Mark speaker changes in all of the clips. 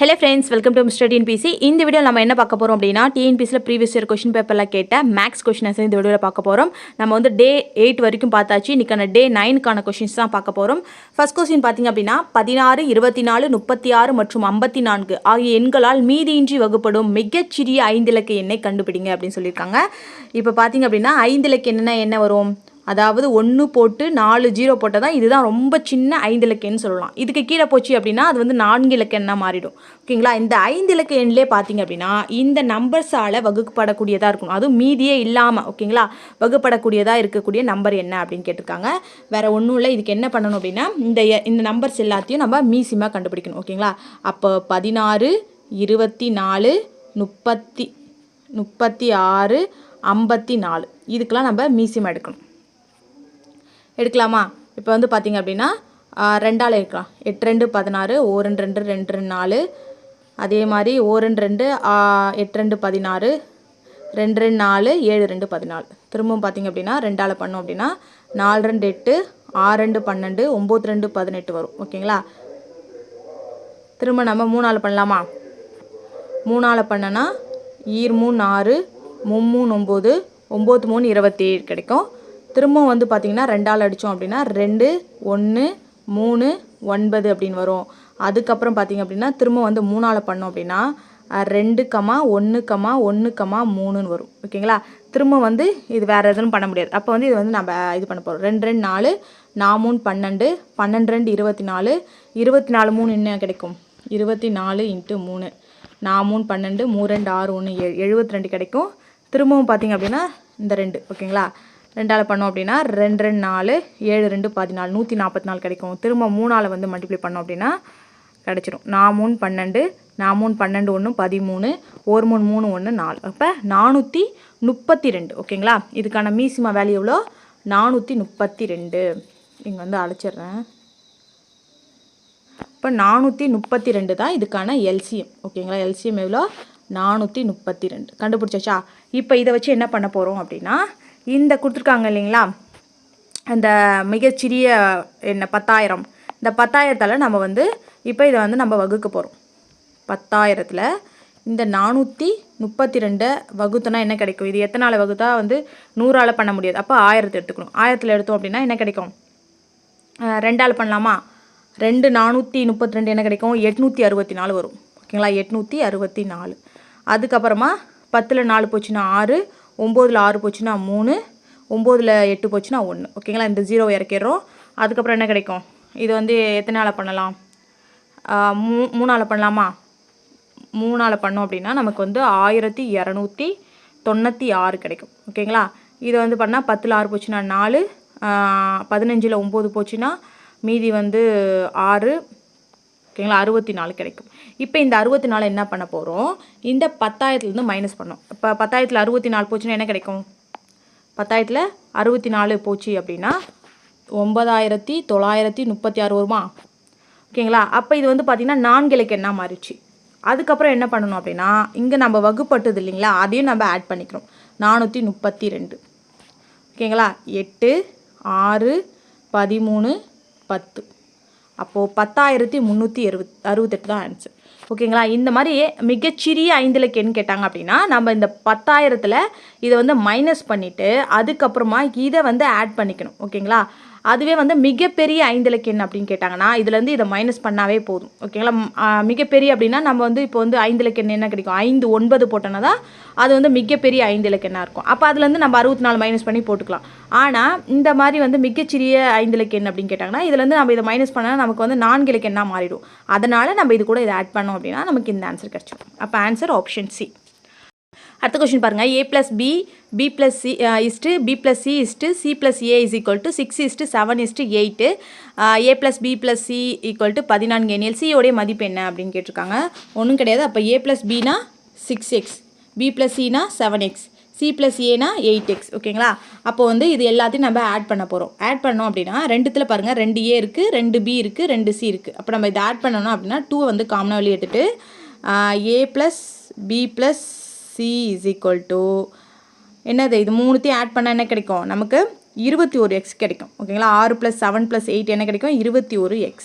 Speaker 1: Hello friends, welcome to Mr. TNPC. இந்த video நம்ம என்ன பார்க்க போறோம் அப்படினா TNPCல previous year question paperல கேட்ட மேக்ஸ் क्वेश्चंस இந்த வீடியோல பார்க்க போறோம். நம்ம வந்து டே 8 வரைக்கும் பார்த்தாச்சு. இன்னைக்கான டே 9 கான क्वेश्चंस தான் பார்க்க போறோம். ஃபர்ஸ்ட் क्वेश्चन பாத்தீங்க அப்படினா 16, 24, 36 மற்றும் 54 ஆகிய எண்களால் மீதியின்றி வகுப்படும் மிகச்சிறிய 5 இலக்க எண்ணை கண்டுபிடிங்க அப்படினு சொல்லிருக்காங்க. இப்போ பாத்தீங்க அப்படினா 5 இலக்க எண்ணா என்ன வரும்? அதாவது 1 போட்டு 4 0 போட்டதா இதுதான் ரொம்ப சின்ன 5 இலக்க எண் சொல்லலாம். இதுக்கு கீழ போச்சு அப்படினா அது வந்து 4 இலக்க எண்ணா மாறிடும். ஓகேங்களா? இந்த 5 இலக்க எண்ணிலே பாத்தீங்க அப்படினா இந்த நம்பர்ஸால வகுக்கப்படக்கூடியதா இருக்கும். அது மீதியே இல்லாம ஓகேங்களா? வகுப்படக்கூடியதா இருக்கக்கூடிய நம்பர் என்ன அப்படினு கேட்டிருக்காங்க. வேற ஒண்ணும் இல்ல. இதுக்கு என்ன பண்ணனும் அப்படினா இந்த நம்பர்ஸ் எல்லாத்தையும் நம்ம மீசிமா கண்டுபிடிக்கணும். ஓகேங்களா? அப்ப 16 24 36 54 இதுக்கெல்லாம் நம்ம மீசிமா எடுக்கணும். எடுக்கலாமா? இப்போ வந்து பாத்தீங்க அப்படினா 2ஆல இருக்கலாம். 8 2 16 1 2 2 4 அதே மாதிரி 1 2 8 2 16 2 4 7 2 14 திரும்பவும் பாத்தீங்க அப்படினா 2ஆல பண்ணோம் அப்படினா 4 2 8 6 2 12 9 2 18 வரும். ஓகேங்களா? திரும்ப நம்ம 3ஆல பண்ணலாமா? 3ஆல பண்ணனா 3 6 3 9 9 3 27 கிடைக்கும். திரும்பவும் வந்து பாத்தீங்கன்னா 2ஆல அடிச்சோம் அப்படினா 2 1 3 9 அப்படினு வரும். அதுக்கு அப்புறம் பாத்தீங்க அப்படினா திரும்ப வந்து 3ஆல பண்ணோம் அப்படினா 2 1 1 3 ன்னு வரும். ஓகேங்களா? திரும்ப வந்து இது வேற எதுவும் பண்ண முடியாது. அப்ப வந்து இது வந்து நம்ம இது பண்ண போறோம். 2 2 4 4 3 12 12 2 24 24 3 என்ன கிடைக்கும்? 24 × 3 4 3 12 3 2 6 1 7 72 கிடைக்கும். திரும்பவும் பாத்தீங்க அப்படினா இந்த 2 ஓகேங்களா? 2ஆல பண்ணோம் அப்படினா 2 2 4 7 2 14 144 கிடைக்கும். திரும்ப 3ஆல வந்து மல்டிப்ளை பண்ணோம் அப்படினா கிடைச்சிரும். 4 3 12 4 3 12 1 13 1 3 3 1 4 அப்ப 432 ஓகேங்களா? இதுக்கான மீசிமா வேல்யூ எவ்வளோ? 432. இங்க வந்து அழைச்சிடுறேன். இப்போ 432 தான் இதுக்கான எல்சிஎம். ஓகேங்களா? எல்சிஎம் எவ்வளோ? 432 கண்டுபிடிச்சாச்சா? இப்போ இதை வச்சு என்ன பண்ண போறோம் அப்படின்னா இந்த கொடுத்துருக்காங்க இல்லைங்களா? அந்த மிகச்சிறிய என்ன 10000 இந்த 10000தால நம்ம வந்து இப்போ இதை வந்து நம்ம வகுக்க போகிறோம். 10000ல் இந்த 432 வகுத்தோன்னா என்ன கிடைக்கும்? இது எத்தனால வகுத்தா வந்து 100ஆல பண்ண முடியாது. அப்போ 1000 எடுத்துக்கணும். 1000ல் எடுத்தோம் அப்படின்னா என்ன கிடைக்கும்? 2ஆல பண்ணலாமா? 2 432 என்ன கிடைக்கும்? 864 வரும். ஓகேங்களா? 864. அதுக்கப்புறமா 10ல் 4 போச்சுன்னா 6 9ல் 6 போச்சுன்னா 3 9ல் 8 போச்சுன்னா 1. ஓகேங்களா? இந்த 0 இறக்கிடுறோம். அதுக்கப்புறம் என்ன கிடைக்கும்? இது வந்து எத்தனால பண்ணலாம்? 3ஆல பண்ணலாமா? 3ஆல பண்ணோம் அப்படின்னா நமக்கு வந்து 1296 கிடைக்கும். ஓகேங்களா? இது வந்து பண்ணால் 10ல் 6 போச்சுன்னா 4 15ல் 9 போச்சுன்னா மீதி வந்து 6 ஓகேங்களா? 64 கிடைக்கும். இப்போ இந்த 64 என்ன பண்ண போகிறோம்? இந்த 10,000லேருந்து மைனஸ் பண்ணோம். இப்போ 10,000ல் 64 போச்சுன்னா என்ன கிடைக்கும்? 10,000ல் 64 போச்சு அப்படின்னா 9936 வருமா? ஓகேங்களா? அப்போ இது வந்து பார்த்திங்கன்னா 4 இலக்க எண்ணா மாறிடுச்சு. அதுக்கப்புறம் என்ன பண்ணணும் அப்படின்னா இங்கே நம்ம வகுப்பட்டது இல்லைங்களா? அதையும் நம்ம ஆட் பண்ணிக்கிறோம். 432 ஓகேங்களா? 8 6 13 10 அப்போது 10,368 தான் ஆன்சர். ஓகேங்களா? இந்த மாதிரி மிகச்சிறிய 5 இலக்க எண் கேட்டாங்க அப்படின்னா நம்ம இந்த 10,000ல் இதை வந்து மைனஸ் பண்ணிவிட்டு அதுக்கப்புறமா இதை வந்து ஆட் பண்ணிக்கணும். ஓகேங்களா? அதுவே வந்து மிகப்பெரிய 5 இலக்க எண் அப்படின்னு கேட்டாங்கன்னா இதுலேருந்து இதை மைனஸ் பண்ணாவே போதும். ஓகேங்களா? மிகப்பெரிய அப்படின்னா நம்ம வந்து இப்போ வந்து 5 இலக்க எண் என்ன கிடைக்கும்? 5 9 போட்டோன்னா தான் அது வந்து மிகப்பெரிய 5 இலக்க எண்ணாக இருக்கும். அப்போ அதுலேருந்து நம்ம 64 மைனஸ் பண்ணி போட்டுக்கலாம். ஆனால் இந்த மாதிரி வந்து மிகச்சிறிய 5 இலக்க எண் அப்படின்னு கேட்டாங்கன்னா இதுலேருந்து நம்ம இதை மைனஸ் பண்ணால் நமக்கு வந்து 4 இலக்க எண்ணாக மாறிடும். அதனால் நம்ம இது கூட இதை ஆட் பண்ணோம் அப்படின்னா நமக்கு இந்த ஆன்சர் கிடச்சிடும். அப்போ ஆன்சர் ஆப்ஷன் சி. அடுத்த கொஸ்டின் பாருங்கள். a + b b + c b + c c + a = 6 7 8 a + b + c = 14 எனில் c உடைய மதிப்பு என்ன அப்படின்னு கேட்டிருக்காங்க. ஒன்றும் கிடையாது. அப்போ a + b னா 6x b + c னா 7x c + a னா 8x. ஓகேங்களா? அப்போ வந்து இது எல்லாத்தையும் நம்ம ஆட் பண்ண போகிறோம். ஆட் பண்ணோம் அப்படின்னா ரெண்டுத்தில் பாருங்கள் 2a இருக்குது 2b இருக்குது 2c இருக்குது. அப்போ நம்ம இதை ஆட் பண்ணணும் அப்படின்னா 2 வந்து காமனாக வெளியே எடுத்துட்டு a + b + c = என்னது? இது மூணுத்தையும் ஆட் பண்ணால் என்ன கிடைக்கும்? நமக்கு 21x கிடைக்கும். ஓகேங்களா, 6 + 7 + 8 என்ன கிடைக்கும்? 21x.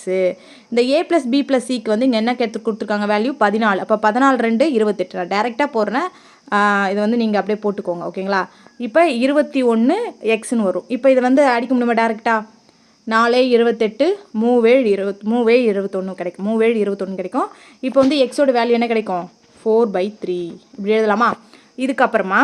Speaker 1: இந்த a + b + cக்கு வந்து இங்கே என்ன கொடுத்துருக்காங்க வேல்யூ? 14. அப்போ 14 2 28. நான் டேரெக்டாக போடுறேன், இது வந்து நீங்கள் அப்படியே போட்டுக்கோங்க. ஓகேங்களா, இப்போ 21xன்னு வரும். இப்போ இதை வந்து அடிக்க முடியுமா டேரெக்டாக? 4 28 3 21 கிடைக்கும். 3 21 கிடைக்கும். இப்போ வந்து எக்ஸோட வேல்யூ என்ன கிடைக்கும்? 4/3. இப்படி எழுதலாமா? இதுக்கப்புறமா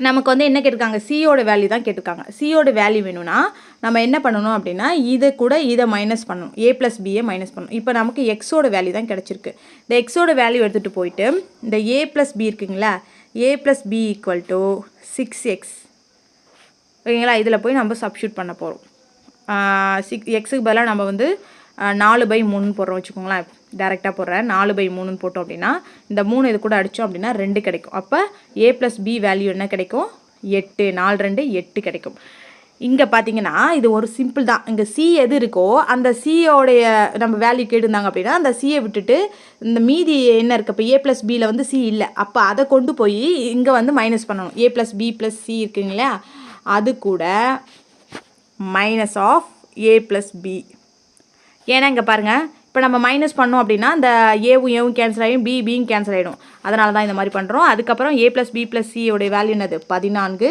Speaker 1: நமக்கு வந்து என்ன கேட்டிருக்காங்க? சியோட வேல்யூ தான் கேட்டிருக்காங்க. சியோட வேல்யூ வேணும்னா நம்ம என்ன பண்ணணும் அப்படின்னா இதை கூட இதை மைனஸ் பண்ணணும், a + bயை மைனஸ் பண்ணணும். இப்போ நமக்கு எக்ஸோட வேல்யூ தான் கிடச்சிருக்கு. இந்த எக்ஸோட வேல்யூ எடுத்துகிட்டு போயிட்டு இந்த a + b இருக்குங்களா, a + b = 6x. ஓகேங்களா, இதில் போய் நம்ம சப்ஸ்டியூட் பண்ண போகிறோம். எக்ஸுக்கு பதிலாக நம்ம வந்து 4/3 போடுறோம் வச்சுக்கோங்களேன். டேரெக்டாக போடுறேன், 4/3 போட்டோம் அப்படின்னா இந்த 3 இது கூட அடித்தோம் அப்படின்னா 2 கிடைக்கும். அப்போ a + b வேல்யூ என்ன கிடைக்கும்? 8. 4 2 8 கிடைக்கும். இங்கே பார்த்தீங்கன்னா இது ஒரு சிம்பிள் தான். இங்கே சி எது இருக்கோ அந்த சியோடைய நம்ம வேல்யூ கேட்டிருந்தாங்க அப்படின்னா அந்த சியை விட்டுட்டு இந்த மீதி என்ன இருக்குது? இப்போ a + bயில் வந்து சி இல்லை, அப்போ அதை கொண்டு போய் இங்கே வந்து மைனஸ் பண்ணணும். a + b + c இருக்குங்களா, அது கூட மைனஸ் ஆஃப் a + b. ஏன்னா இங்கே பாருங்கள், இப்போ நம்ம மைனஸ் பண்ணோம் அப்படின்னா இந்த ஏவும் கேன்சல் ஆகிடும், பியும் கேன்சல் ஆகிடும். அதனால தான் இந்த மாதிரி பண்ணுறோம். அதுக்கப்புறம் a + b + c உடைய வேல்யூ என்னது? 14.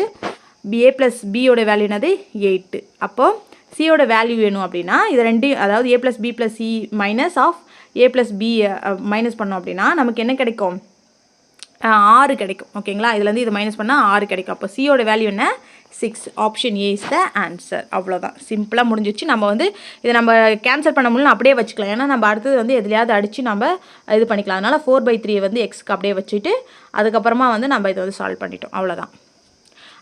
Speaker 1: a + b யோட வேல்யூ என்னது? 8. அப்போது சியோட வேல்யூ வேணும் அப்படின்னா இது ரெண்டையும், அதாவது a + b + c minus of a + b minus பண்ணோம் அப்படின்னா நமக்கு என்ன கிடைக்கும்? 6 கிடைக்கும். ஓகேங்களா, இதுலேருந்து இது மைனஸ் பண்ணால் 6 கிடைக்கும். அப்போ சியோட வேல்யூ என்ன? 6. Option A is the answer. அவ்வளோதான், சிம்பிளாக முடிஞ்சிச்சு. நம்ம வந்து இதை நம்ம கேன்சல் பண்ண முடியல, அப்படியே வச்சுக்கலாம். ஏன்னா நம்ம அடுத்தது வந்து எதுலையாவது அடித்து நம்ம இது பண்ணிக்கலாம். அதனால் 4/3 வந்து எக்ஸ்க்கு அப்படியே வச்சுட்டு அதுக்கப்புறமா வந்து நம்ம இதை வந்து சால்வ் பண்ணிட்டோம். அவ்வளோதான்.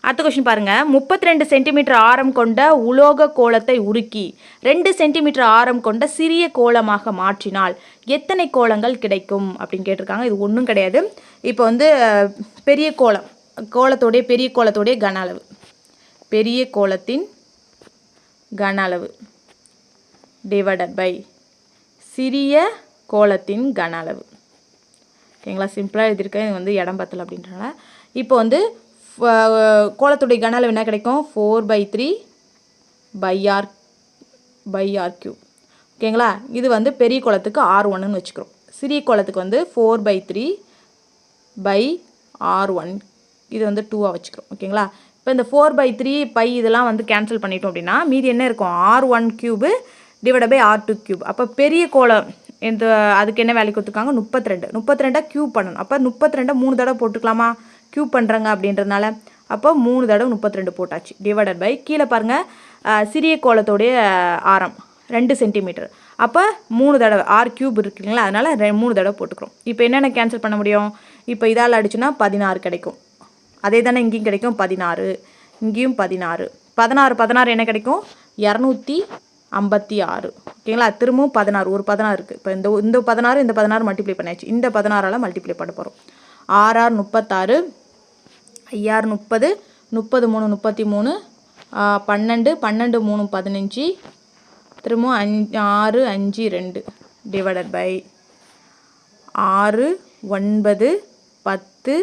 Speaker 1: அடுத்த கொஸ்டின் பாருங்கள். 32 சென்டிமீட்டர் ஆரம் கொண்ட உலோக கோலத்தை உருக்கி 2 சென்டிமீட்டர் ஆரம் கொண்ட சிறிய கோலமாக மாற்றினால் எத்தனை கோலங்கள் கிடைக்கும் அப்படின்னு கேட்டிருக்காங்க. இது ஒன்றும் கிடையாது. இப்போ வந்து பெரிய கோலத்தோடைய கன அளவு, பெரிய கோலத்தின் கன அளவு டிவைடட் பை சிறிய கோலத்தின் கன அளவு. ஓகேங்களா, சிம்பிளாக எழுதியிருக்கேன். இது வந்து இடம் பத்தலை அப்படின்றனால. இப்போ வந்து கோலத்துடைய கன அளவு என்ன கிடைக்கும்? 4/3 r/r3. ஓகேங்களா, இது வந்து பெரிய கோலத்துக்கு r1ன்னு வச்சுக்கிறோம். சிறிய கோலத்துக்கு வந்து 4/3 r1, இது வந்து 2ஆக வச்சுக்கிறோம். ஓகேங்களா, இப்போ இந்த 4/3 இதெல்லாம் வந்து கேன்சல் பண்ணிட்டோம் அப்படின்னா மீதி என்ன இருக்கும்? r1³ divide by r2³. அப்போ பெரிய கோலம் இந்த அதுக்கு என்ன வேல்யூ கொடுத்துருக்காங்க? 32. 32 க்யூப் பண்ணணும். அப்போ 32 3 தடவை போட்டுக்கலாமா? க்யூப் பண்ணுறாங்க அப்படின்றதுனால. அப்போ 3 தடவை 32 போட்டாச்சு. டிவைடட் பை கீழே பாருங்கள், சிறிய கோலத்தோடைய ஆரம் 2 சென்டிமீட்டர். அப்போ 3 தடவை r³ இருக்குங்களா, அதனால் 3 தடவை போட்டுக்கிறோம். இப்போ என்னென்ன கேன்சல் பண்ண முடியும்? இப்போ இதால் அடிச்சுன்னா 16 கிடைக்கும். அதே தானே இங்கேயும் கிடைக்கும் 16, இங்கேயும் 16. 16 என்ன கிடைக்கும்? 256. ஓகேங்களா, திரும்பவும் 16, ஒரு 16 இருக்குது. இப்போ இந்த 16 மல்டிப்ளை பண்ணியாச்சு. இந்த 16ஆல் மல்டிப்ளை பண்ண போகிறோம். 6 36, 5 30, 30 3 33, 12 12 3 15, திரும்பவும் 6 5 2 டிவைடட் பை 6 9 10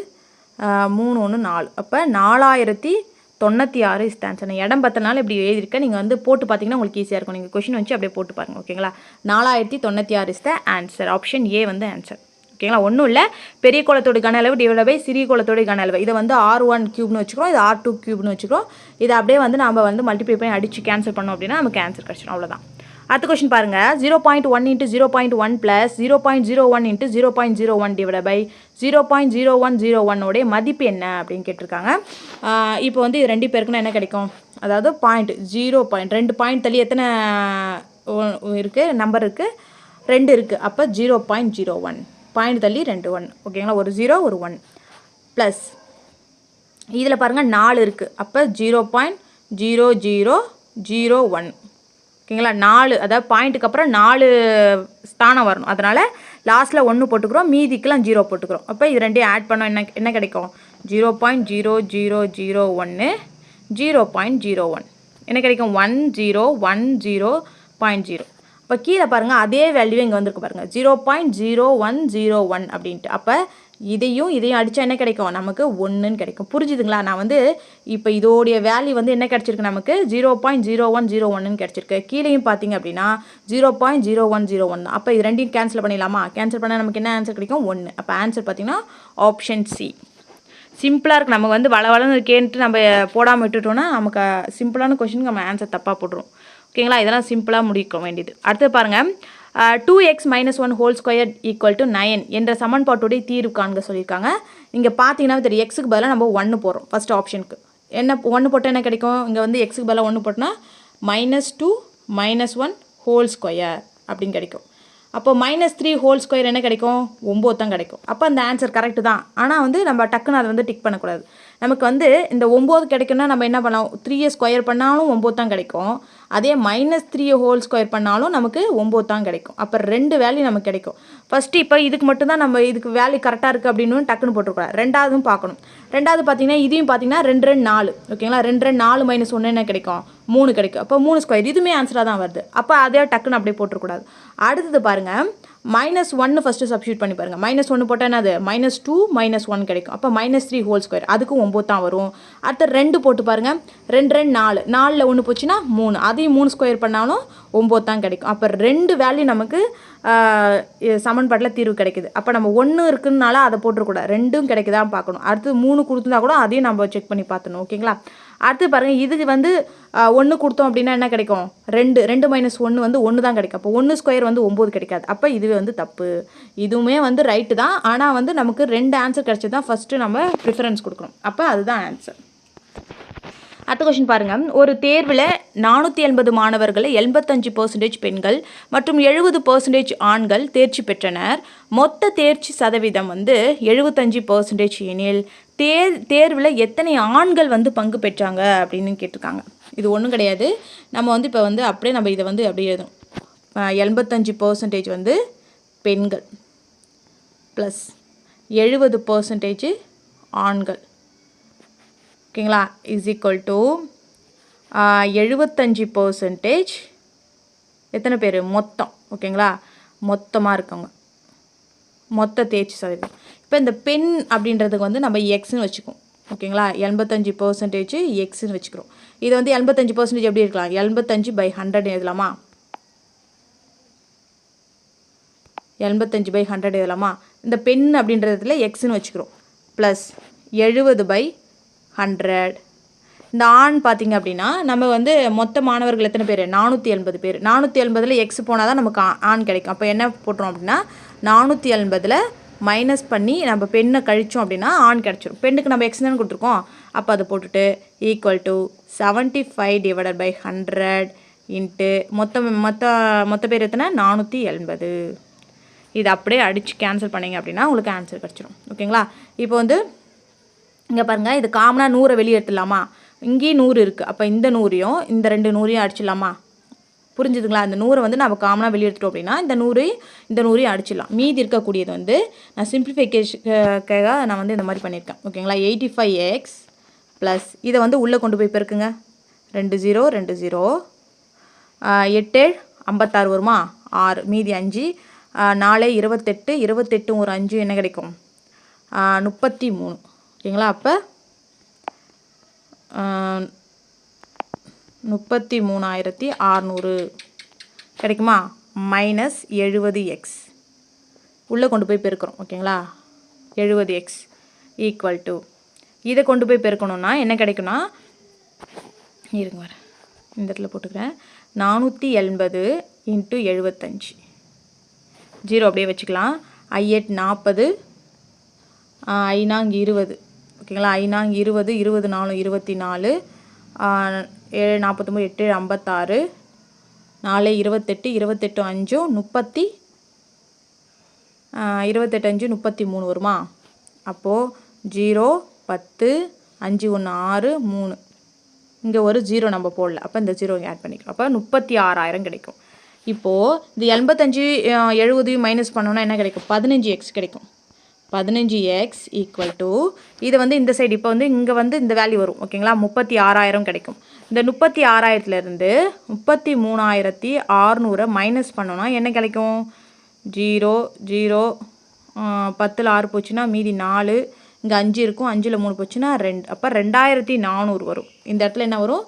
Speaker 1: 3 1 4. அப்போ 4096 இஸ் ஆன்சர். நான் இடம் பத்தனால இப்படி எழுதியிருக்கேன். நீங்கள் வந்து போட்டு பார்த்தீங்கன்னா உங்களுக்கு ஈஸியாக இருக்கும். நீங்கள் கொஷின் வச்சு அப்படியே போட்டு பாருங்கள். ஓகேங்களா, 4096 is the answer. Option A வந்து ஆன்சர். ஓகேங்களா, ஒன்றும் இல்லை, பெரிய கோலத்தோட கன அளவு டிவைட் பை சிறிய கோலத்தோட கன அளவு. இதை வந்து r1³ வச்சுக்கிறோம், இது r2³ வச்சுக்கிறோம். இதை அப்படியே வந்து நம்ம வந்து மல்டிப்ளை பண்ணி அடித்து கேன்சல் பண்ணோம் அப்படின்னா நமக்கு ஆன்சர் கிடச்சிடும். அவ்வளோதான். அடுத்த கொஸ்டின் பாருங்கள். 0.1 × 0.1 + 0.01 × 0.01 டிவைட் பை 0.0101 உடைய மதிப்பு என்ன அப்படின்னு கேட்டிருக்காங்க. இப்போ வந்து இது 2 பேருக்குன்னா என்ன கிடைக்கும்? அதாவது பாயிண்ட் 2 பாயிண்ட் தள்ளி எத்தனை இருக்குது? நம்பர் இருக்குது, 2 இருக்குது. அப்போ 0.01 பாயிண்ட் தள்ளி 2 1. ஓகேங்களா, ஒரு 0 ஒரு 1 ப்ளஸ் இதில் பாருங்கள் 4 இருக்குது. அப்போ 0.0001. ஓகேங்களா, 4, அதாவது பாயிண்ட்டுக்கு அப்புறம் 4 ஸ்தானம் வரணும். அதனால் லாஸ்ட்டில் 1 போட்டுக்கிறோம், மீதிக்கெலாம் 0 போட்டுக்கிறோம். அப்போ இது ரெண்டையும் ஆட் பண்ணோம் என்ன கிடைக்கும்? 0.0001 0.01 என்ன கிடைக்கும்? 1010.0. இப்போ கீழே பாருங்கள் அதே வேல்யூ இங்கே வந்திருக்கு பாருங்கள், 0.0101 அப்படின்ட்டு. அப்போ இதையும் அடித்தா என்ன கிடைக்கும் நமக்கு 1ன்னு கிடைக்கும். புரிஞ்சுதுங்களா? நான் வந்து இப்போ இதோடைய வேல்யூ வந்து என்ன கிடச்சிருக்கு நமக்கு 0.0101ன்னு கிடச்சிருக்கு. கீழேயும் பார்த்தீங்க அப்படின்னா 0.0101. அப்போ இது ரெண்டையும் கேன்சல் பண்ணிடலாமா? கேன்சல் பண்ணால் நமக்கு என்ன ஆன்சர் கிடைக்கும் 1. அப்போ ஆன்சர் பார்த்தீங்கன்னா ஆப்ஷன் சி. சிம்பிளாக இருக்குது. நம்ம வந்து வளவளன்னு இருக்கேன்ட்டு நம்ம போடாமல் விட்டுட்டோன்னா நமக்கு சிம்பிளான கொஷினுக்கு நம்ம ஆன்சர் தப்பாக போட்டுரும். ஓகேங்களா? இதெல்லாம் சிம்பிளாக முடிக்க வேண்டியது. அடுத்து பாருங்கள், 2x - 1 whole square equal to 9 என்ற சமன்பாட்டுடைய தீர்வு காண்க சொல்லியிருக்காங்க. இங்கே பார்த்தீங்கன்னா தெரியும், எக்ஸுக்கு பதிலாக நம்ம 1 போடுறோம். ஃபஸ்ட் ஆப்ஷனுக்கு என்ன 1 போட்டால் என்ன கிடைக்கும்? இங்கே வந்து எக்ஸுக்கு பதிலாக 1 போட்டோன்னா -2 - 1 ஹோல் ஸ்கொயர் அப்படின்னு கிடைக்கும். அப்போ -3 ஹோல் ஸ்கொயர் என்ன கிடைக்கும்? 9 தான் கிடைக்கும். அப்போ அந்த ஆன்சர் கரெக்டு தான். ஆனால் வந்து நம்ம டக்குன்னு அதை வந்து டிக் பண்ணக்கூடாது. நமக்கு வந்து இந்த 9 கிடைக்கும்னா நம்ம என்ன பண்ணலாம்? 3 ஸ்கொயர் பண்ணாலும் 9 தான் கிடைக்கும். அதே -3 ஹோல் ஸ்கொயர் பண்ணாலும் நமக்கு 9 தான் கிடைக்கும். அப்போ 2 வேல்யூ நமக்கு கிடைக்கும். ஃபஸ்ட்டு இப்போ இதுக்கு மட்டும்தான் நம்ம இதுக்கு வேல்யூ கரெக்டாக இருக்குது அப்படின்னு டக்குன்னு போட்டுருக்கூடாது. ரெண்டாவதும் பார்க்கணும். ரெண்டாவது பார்த்தீங்கன்னா இதையும் பார்த்தீங்கன்னா 2 2 4. ஓகேங்களா? 2 2 4 - 1 என்ன கிடைக்கும்? 3 கிடைக்கும். அப்போ 3 ஸ்கொயர் இதுவுமே ஆன்சராக தான் வருது. அப்போ அதே டக்குன்னு அப்படியே போட்டுருக்கூடாது. அடுத்தது பாருங்கள், -1 ஃபஸ்ட்டு சப்ஸ்டியூட் பண்ணி பாருங்கள். -1 போட்டால் என்னது? -2 - 1 கிடைக்கும். அப்போ -3 ஹோல் ஸ்கொயர் அதுக்கும் 9 தான் வரும். அடுத்து 2 போட்டு பாருங்கள். 2 2 4. 4ல் 1 போச்சுன்னா 3. அதையும் 3 ஸ்கொயர் பண்ணாலும் 9 தான் கிடைக்கும். அப்போ 2 வேல்யூ நமக்கு சமன்பாட்டில் தீர்வு கிடைக்குது. அப்போ நம்ம 1 இருக்குதுனால அதை போட்டுருக்கூடாது. 2ம் கிடைக்குதான்னு பார்க்கணும். அடுத்து 3 கொடுத்துருந்தா கூட அதையும் நம்ம செக் பண்ணி பார்த்துணும். ஓகேங்களா? அடுத்து பாருங்கள், இதுக்கு வந்து 1 கொடுத்தோம் அப்படின்னா என்ன கிடைக்கும்? 2 2 - 1 வந்து 1 தான் கிடைக்கும். அப்போ 1 ஸ்கொயர் வந்து 9 கிடைக்காது. அப்போ இதுவே வந்து தப்பு. இதுவுமே வந்து ரைட்டு தான். ஆனால் வந்து நமக்கு 2 ஆன்சர் கிடைச்சது தான் ஃபஸ்ட்டு நம்ம ப்ரிஃபரன்ஸ் கொடுக்கணும். அப்போ அதுதான் ஆன்சர். அடுத்த கொஸ்டின் பாருங்கள், ஒரு தேர்வில் 480 மாணவர்களை 85% பெண்கள் மற்றும் 70% ஆண்கள் தேர்ச்சி பெற்றனர். மொத்த தேர்ச்சி சதவீதம் வந்து 75% எனில் தேர்வில் எத்தனை ஆண்கள் வந்து பங்கு பெற்றாங்க அப்படின்னு கேட்டிருக்காங்க. இது ஒன்றும் கிடையாது. நம்ம வந்து இப்போ வந்து அப்படியே நம்ம இதை வந்து அப்படியே எழுதணும். 85% வந்து பெண்கள் ப்ளஸ் 70% ஆண்கள். ஓகேங்களா? இஸ் ஈக்குவல் டு 75% எத்தனை பேர் மொத்தம். ஓகேங்களா? மொத்தமாக இருக்கவங்க மொத்த தேர்ச்சி சதவீதம். இப்போ இந்த பெண் அப்படின்றதுக்கு வந்து நம்ம எக்ஸ்ன்னு வச்சுக்கோம். ஓகேங்களா? 85% எக்ஸ்ன்னு வச்சுக்கிறோம். இதை வந்து 85% எப்படி இருக்கலாம்? 85/100 எழுதலாமா? 85/100 எழுதலாமா? இந்த பெண் அப்படின்றதுல எக்ஸ்ன்னு வச்சுக்கிறோம். ப்ளஸ் 70/100. இந்த ஆண் பார்த்திங்க அப்படின்னா நம்ம வந்து மொத்த மாணவர்கள் எத்தனை பேர்? 480 பேர். 480ல் எக்ஸ் போனால் தான் நமக்கு ஆண் கிடைக்கும். அப்போ என்ன போட்டுரும் அப்படின்னா 480ல் மைனஸ் பண்ணி நம்ம பெண்ணை கழித்தோம் அப்படின்னா ஆண் கிடச்சிரும். பெண்ணுக்கு நம்ம எக்ஸ் தானே கொடுத்துருக்கோம். அப்போ அதை போட்டுட்டு ஈக்குவல் டு 75/100 இன்ட்டு மொத்த பேர் எத்தனை? 480. இது அப்படியே அடித்து கேன்சல் பண்ணிங்க அப்படின்னா உங்களுக்கு ஆன்சர் கிடச்சிரும். ஓகேங்களா? இப்போ வந்து இங்கே பாருங்கள், இது காமனாக 100 வெளியே எடுத்துடலாமா? இங்கேயும் 100 இருக்குது. அப்போ இந்த 100யும் இந்த 2 100யும் அடிச்சிடலாமா? புரிஞ்சுதுங்களா? இந்த 100 வந்து நம்ம காமனாக வெளியே எடுத்துட்டோம் அப்படின்னா இந்த 100யும் அடிச்சிடலாம். மீதி இருக்கக்கூடியது வந்து நான் சிம்பிளிஃபிகேஷனுக்காக நான் வந்து இந்த மாதிரி பண்ணியிருக்கேன். ஓகேங்களா? 85x ப்ளஸ் இதை வந்து உள்ளே கொண்டு போய் பெருக்குங்க. 2 0 2 0 8 56 வருமா? 6 மீதி 5 4 28 28 ஒரு 5 என்ன கிடைக்கும்? 33. ஓகேங்களா? அப்போ 33,600 கிடைக்குமா? -70x உள்ளே கொண்டு போய் பெருக்கிறோம். ஓகேங்களா? 70x ஈக்குவல் டு இதை கொண்டு போய் பெருக்கணும்னா என்ன கிடைக்கும்னா, இருங்க வர இந்த இடத்துல போட்டுக்கிறேன். 480 × 75 0 அப்படியே வச்சுக்கலாம். 8 40 9 20. ஓகேங்களா? 9 20 20 4 24 7 49 8 56 4 28 28 5 30 28 5 33 வருமா? அப்போது 0 10 5 1 6 3 இங்கே ஒரு 0 நம்ம போடல. அப்போ இந்த 0 ஆட் பண்ணிக்கிறோம். அப்போ 36,000 கிடைக்கும். இப்போது இந்த 85 70 மைனஸ் பண்ணோன்னா என்ன கிடைக்கும்? 15x கிடைக்கும். 15x ஈக்குவல் டு இது வந்து இந்த சைடு இப்போ வந்து இங்கே வந்து இந்த வேல்யூ வரும். ஓகேங்களா? 36,000 கிடைக்கும். இந்த 36,000லேருந்து 33,600 மைனஸ் பண்ணோன்னா என்ன கிடைக்கும்? 0 0 10ல் 6 போச்சுன்னா மீதி 4, இங்கே 5 இருக்கும், 5ல் 3 போச்சுன்னா 2, அப்போ 2400 வரும். இந்த இடத்துல என்ன வரும்?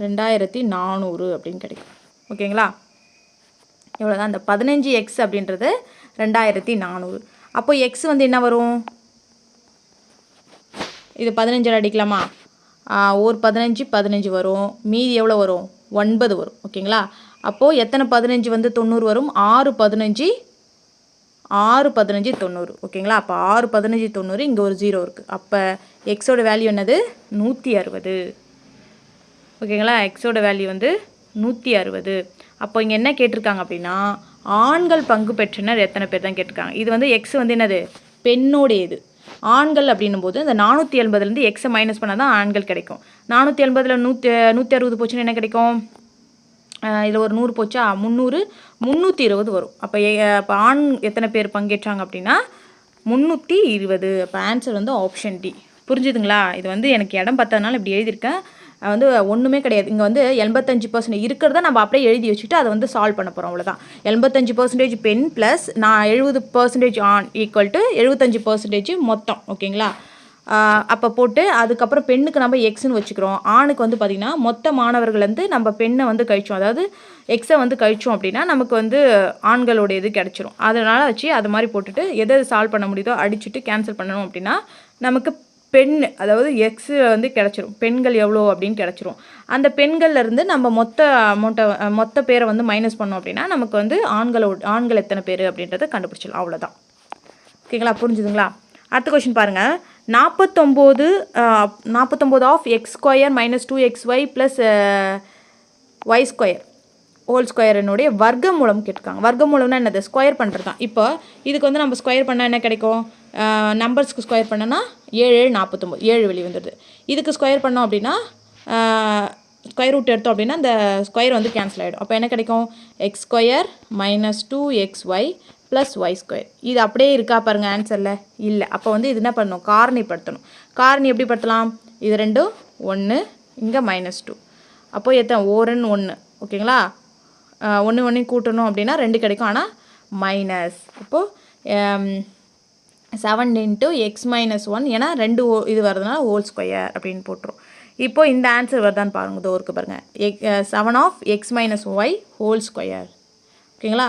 Speaker 1: 2400 அப்படின்னு கிடைக்கும். ஓகேங்களா? இவ்வளோதான். அந்த 15x அப்படின்றது 2400. அப்போ எக்ஸ் வந்து என்ன வரும்? இது 15 அடிக்கலாமா? ஒரு 15 வரும், மீதி எவ்வளோ வரும்? 9 வரும். ஓகேங்களா? அப்போது எத்தனை 15 வந்து 90 வரும்? 6 15 90. ஓகேங்களா? அப்போ 6 15 90, இங்கே ஒரு 0 இருக்குது. அப்போ எக்ஸோட வேல்யூ என்னது? 160. ஓகேங்களா? எக்ஸோட வேல்யூ வந்து 160. அப்போ இங்கே என்ன கேட்டிருக்காங்க அப்படின்னா, ஆண்கள் பங்கு பெற்றனர் எத்தனை பேர் தான் கேட்டிருக்காங்க. இது வந்து எக்ஸ் வந்து என்னது? பெண்ணோடையது. ஆண்கள் அப்படின்னும் போது இந்த 480லேருந்து எக்ஸை மைனஸ் பண்ணால் தான் ஆண்கள் கிடைக்கும். 480ல் 160 போச்சுன்னா என்ன கிடைக்கும்? இதில் ஒரு 100 போச்சா? 300, 320 வரும். அப்போ ஆண் எத்தனை பேர் பங்கேற்றாங்க அப்படின்னா 320. அப்போ ஆன்சர் வந்து ஆப்ஷன் டி. புரிஞ்சுதுங்களா? இது வந்து எனக்கு இடம் பார்த்ததுனால இப்படி எழுதியிருக்கேன். வந்து ஒன்றுமே கிடையாது. இங்கே வந்து 85% இருக்கிறத நம்ம அப்படியே எழுதி வச்சுட்டு அதை வந்து சால்வ் பண்ண போகிறோம். அவ்வளோதான். 85% பெண் ப்ளஸ் 70% ஆண் ஈக்குவல் டு 75% மொத்தம். ஓகேங்களா? அப்போ போட்டு அதுக்கப்புறம் பெண்ணுக்கு நம்ம எக்ஸ்ன்னு வச்சுக்கிறோம். ஆணுக்கு வந்து பார்த்திங்கன்னா மொத்த மாணவர்கள் வந்து நம்ம பெண்ணை வந்து கழிச்சோம், அதாவது எக்ஸை வந்து கழிச்சோம் அப்படின்னா நமக்கு வந்து ஆண்களோட இது கிடச்சிரும். அதனால் வச்சு அது மாதிரி போட்டுட்டு எதை சால்வ் பண்ண முடியுதோ அடிச்சுட்டு கேன்சல் பண்ணணும் அப்படின்னா நமக்கு பெண், அதாவது எக்ஸு வந்து கிடச்சிரும். பெண்கள் எவ்வளோ அப்படின்னு கிடச்சிரும். அந்த பெண்கள்லேருந்து நம்ம மொத்த பேரை வந்து மைனஸ் பண்ணோம் அப்படின்னா நமக்கு வந்து ஆண்கள் எத்தனை பேர் அப்படின்றத கண்டுபிடிச்சிடலாம். அவ்வளோதான். ஓகேங்களா? புரிஞ்சுதுங்களா? அடுத்த கொஷின் பாருங்கள். 49 of X square minus 2xy plus Y square whole ஸ்கொயரினுடைய வர்க்க மூலம் கேட்டிருக்காங்க. வர்க்க மூலம்னா என்னது? ஸ்கொயர் பண்ணுறது தான். இப்போ இதுக்கு வந்து நம்ம ஸ்கொயர் பண்ணால் என்ன கிடைக்கும்? நம்பர்ஸ்க்கு ஸ்கொயர் பண்ணோன்னா 7 49, 7 வெளியே வந்துடுது. இதுக்கு ஸ்கொயர் பண்ணோம் அப்படின்னா ஸ்கொயர் ரூட் எடுத்தோம் அப்படின்னா இந்த ஸ்கொயர் வந்து கேன்சல் ஆகிடும். அப்போ என்ன கிடைக்கும்? X square minus 2xy plus Y square. இது அப்படியே இருக்கா பாருங்கள் ஆன்சரில்? இல்லை. அப்போ வந்து இது என்ன பண்ணணும்? காரணிப்படுத்தணும். காரணி எப்படி படுத்தலாம்? இது ரெண்டும் 1, இங்கே -2. அப்போ எத்தனை? 1 ஓகேங்களா? 1 கூட்டணும் அப்படின்னா 2 கிடைக்கும், ஆனால் மைனஸ். அப்போது 7 × x - 1, ஏன்னா 2 இது வருதுனால ஹோல் ஸ்கொயர் அப்படின்னு போட்டுரும். இப்போ இந்த ஆன்சர் வருதான்னு பாருங்கள். இதோ இருக்குது பாருங்கள். 7 of x minus y whole square. ஓகேங்களா?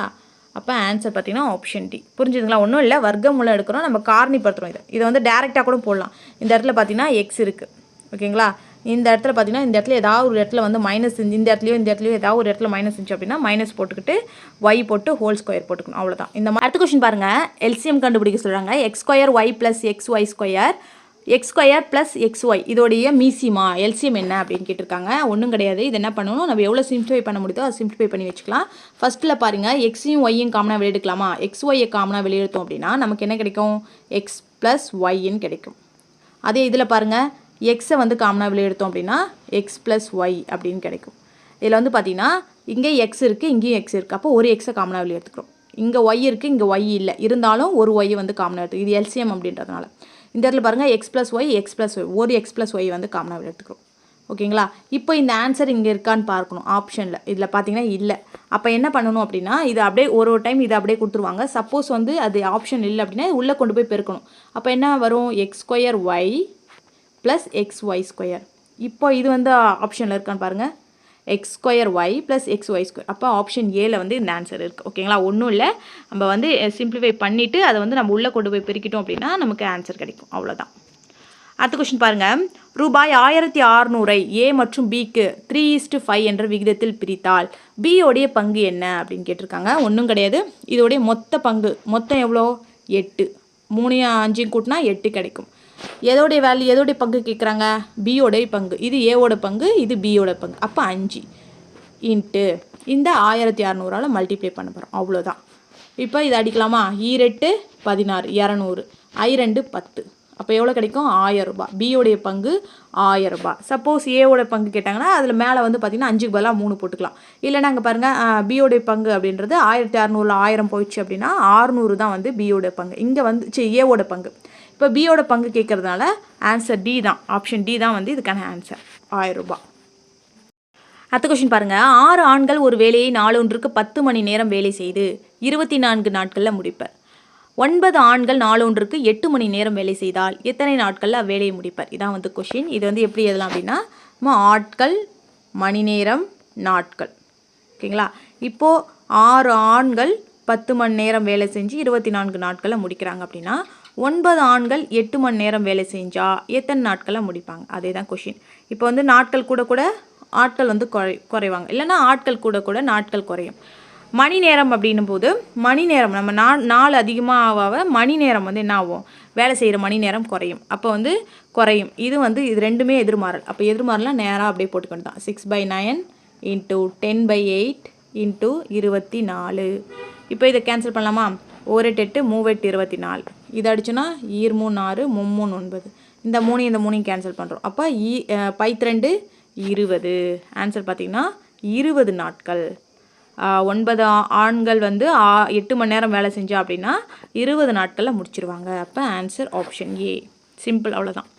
Speaker 1: அப்போ ஆன்சர் பார்த்தீங்கன்னா ஆப்ஷன் டி. புரிஞ்சுதுங்களா? ஒன்றும் இல்லை, வர்க்க மூலம் எடுக்கிறோம், நம்ம காரணிப்படுத்துகிறோம். இதை வந்து டேரெக்டாக கூட போடலாம். இந்த இடத்துல பார்த்தீங்கன்னா எக்ஸ் இருக்குது. ஓகேங்களா? இந்த இடத்துல பார்த்தீங்கன்னா இந்த இடத்துல ஏதாவது ஒரு இடத்துல வந்து மைனஸ், இந்த இடத்துலையோ ஏதாவது ஒரு இடத்துல மைனஸ் இருந்துச்சு அப்படின்னா மைனஸ் போட்டுக்கிட்டு ஒய் போட்டு ஹோல் ஸ்கொயர் போட்டுக்கணும். அவ்வளோதான். இந்த மாதிரி அடுத்த கொஸ்டின் பாருங்கள். எல்சிஎம் கண்டுபிடிக்க சொல்கிறாங்க. X square y plus x y square x square plus x y இதோடைய மீசிமா எல்சிஎம் என்ன அப்படின்னு கேட்டிருக்காங்க. ஒன்றும் கிடையாது. இது என்ன பண்ணணும்? நம்ம எவ்வளோ சிம்பிளிஃபை பண்ண முடியுதோ அதை சிம்பிளிஃபை பண்ணி வச்சுக்கலாம். ஃபஸ்ட்டில் பாருங்கள், எக்ஸையும் ஒய்யும் காமனாக வெளியெடுக்கலாமா? எக்ஸ் ஒய்யை காமனாக வெளியெடுத்தோம் அப்படின்னா நமக்கு என்ன கிடைக்கும்? எக்ஸ் ப்ளஸ் ஒய்ன்னு கிடைக்கும். அதே இதில் பாருங்கள், எக்ஸை வந்து காமனாக வெளியெடுத்தோம் அப்படின்னா எக்ஸ் ப்ளஸ் ஒய் அப்படின்னு கிடைக்கும். இதில் வந்து பார்த்திங்கன்னா இங்கே எக்ஸ் இருக்குது, இங்கேயும் எக்ஸ் இருக்குது. அப்போ ஒரு எக்ஸை காமனாக வெளியே எடுத்துக்கிறோம். இங்கே ஒய் இருக்குது, இங்கே ஒய் இல்லை, இருந்தாலும் ஒரு ஒய்யை வந்து காமனாக எடுத்துக்கிறோம். இது எல்சிஎம் அப்படின்றதுனால. இந்த இடத்துல பாருங்கள், எக்ஸ் ப்ளஸ் ஒய் ஒரு எக்ஸ் ப்ளஸ் ஒய் வந்து காமனாக வெளியே எடுத்துக்கிறோம். ஓகேங்களா? இப்போ இந்த ஆன்சர் இங்கே இருக்கான்னு பார்க்கணும் ஆப்ஷனில். இதில் பார்த்தீங்கன்னா இல்லை. அப்போ என்ன பண்ணணும் அப்படின்னா இது அப்படியே ஒரு டைம் இதை அப்படியே கொடுத்துருவாங்க. சப்போஸ் வந்து அது ஆப்ஷன் இல்லை அப்படின்னா உள்ளே கொண்டு போய் பெருக்கணும். அப்போ என்ன வரும்? X square y plus x y square. இப்போ இது வந்து ஆப்ஷனில் இருக்கான்னு பாருங்கள். X square y plus x y square. அப்போ ஆப்ஷன் ஏல வந்து இந்த ஆன்சர் இருக்குது. ஓகேங்களா? ஒன்றும் இல்லை, நம்ம வந்து சிம்பிளிஃபை பண்ணிவிட்டு அதை வந்து நம்ம உள்ளே கொண்டு போய் பெருக்கிட்டோம் அப்படின்னா நமக்கு ஆன்சர் கிடைக்கும். அவ்வளோதான். அடுத்த கொஸ்டின் பாருங்கள். ரூபாய் 1600 ஏ மற்றும் பிக்கு 3:5 என்ற விகிதத்தில் பிரித்தால் பியோடைய பங்கு என்ன அப்படின்னு கேட்டிருக்காங்க. ஒன்றும் கிடையாது. இதோடைய மொத்த பங்கு மொத்தம் எவ்வளோ? 8. 3 5 கூட்டினா 8 கிடைக்கும். எதோடைய வேல்யூ, எதோடைய பங்கு கேட்குறாங்க? பியோடைய பங்கு. இது ஏவோட பங்கு, இது பியோட பங்கு. அப்போ 5 இன்ட்டு இந்த 1600ஆல் மல்டிப்ளை பண்ண போகிறோம். அவ்வளோதான். இப்போ இது அடிக்கலாமா? 2 16 200 I2 10. அப்போ எவ்வளோ கிடைக்கும்? 1000 ரூபாய். பியோடைய பங்கு 1000 ரூபாய். சப்போஸ் ஏவோட பங்கு கேட்டாங்கன்னா அதில் மேலே வந்து பார்த்திங்கன்னா 5க்கு பதிலாக 3 போட்டுக்கலாம். இல்லைன்னா அங்கே பாருங்கள், பியோடைய பங்கு அப்படின்றது 1600ல் 1000 போயிடுச்சு அப்படின்னா 600 தான் வந்து பியோட பங்கு. இங்கே வந்து ஏவோட பங்கு. இப்போ பியோட பங்கு கேட்குறதுனால ஆன்சர் டி தான். ஆப்ஷன் டி தான் வந்து இதுக்கான ஆன்சர். 1000 ரூபாய். அடுத்த கொஸ்டின் பாருங்கள். 6 ஆண்கள் ஒரு வேலையை நாளொன்றுக்கு 10 மணி நேரம் வேலை செய்து 24 நாட்களில் முடிப்பர். 9 ஆண்கள் நாளொன்றுக்கு 8 மணி நேரம் வேலை செய்தால் எத்தனை நாட்களில் அவ்வேலையை முடிப்பர்? இதான் வந்து கொஷின். இது வந்து எப்படி எழுதலாம் அப்படின்னா ஆட்கள், மணி நேரம், நாட்கள். ஓகேங்களா? இப்போது 6 ஆண்கள் 10 மணி நேரம் வேலை செஞ்சு 24 நாட்களில் முடிக்கிறாங்க அப்படின்னா 9 ஆண்கள் 8 மணி நேரம் வேலை செஞ்சால் எத்தனை நாட்களில் முடிப்பாங்க? அதே தான் கொஷின். இப்போ வந்து நாட்கள் கூட கூட ஆட்கள் வந்து குறைவாங்க, இல்லைன்னா ஆட்கள் கூட கூட நாட்கள் குறையும். மணி நேரம் அப்படின்னும் போது மணி நேரம் நம்ம நாள் அதிகமாக ஆக மணி நேரம் வந்து என்ன ஆகும்? வேலை செய்கிற மணி நேரம் குறையும். அப்போ வந்து குறையும். இது வந்து இது ரெண்டுமே எதிர்மாறல். அப்போ எதிர்மாறலாம் நேராக அப்படியே போட்டுக்கொண்டு தான் 6/9 × 10/8 × 24. இப்போ இதை கேன்சல் பண்ணலாமா? 1 8 8 3 8 24. இதை அடிச்சோன்னா 2 3 6 3 3 9. இந்த 3 கேன்சல் பண்ணுறோம். அப்போ 2 20. ஆன்சர் பார்த்திங்கன்னா 20 நாட்கள். 9 ஆண்கள் வந்து 8 மணி நேரம் வேலை செஞ்சா அப்படின்னா 20 நாட்களில் முடிச்சிருவாங்க. அப்போ ஆன்சர் ஆப்ஷன் ஏ. சிம்பிள், அவ்வளோதான்.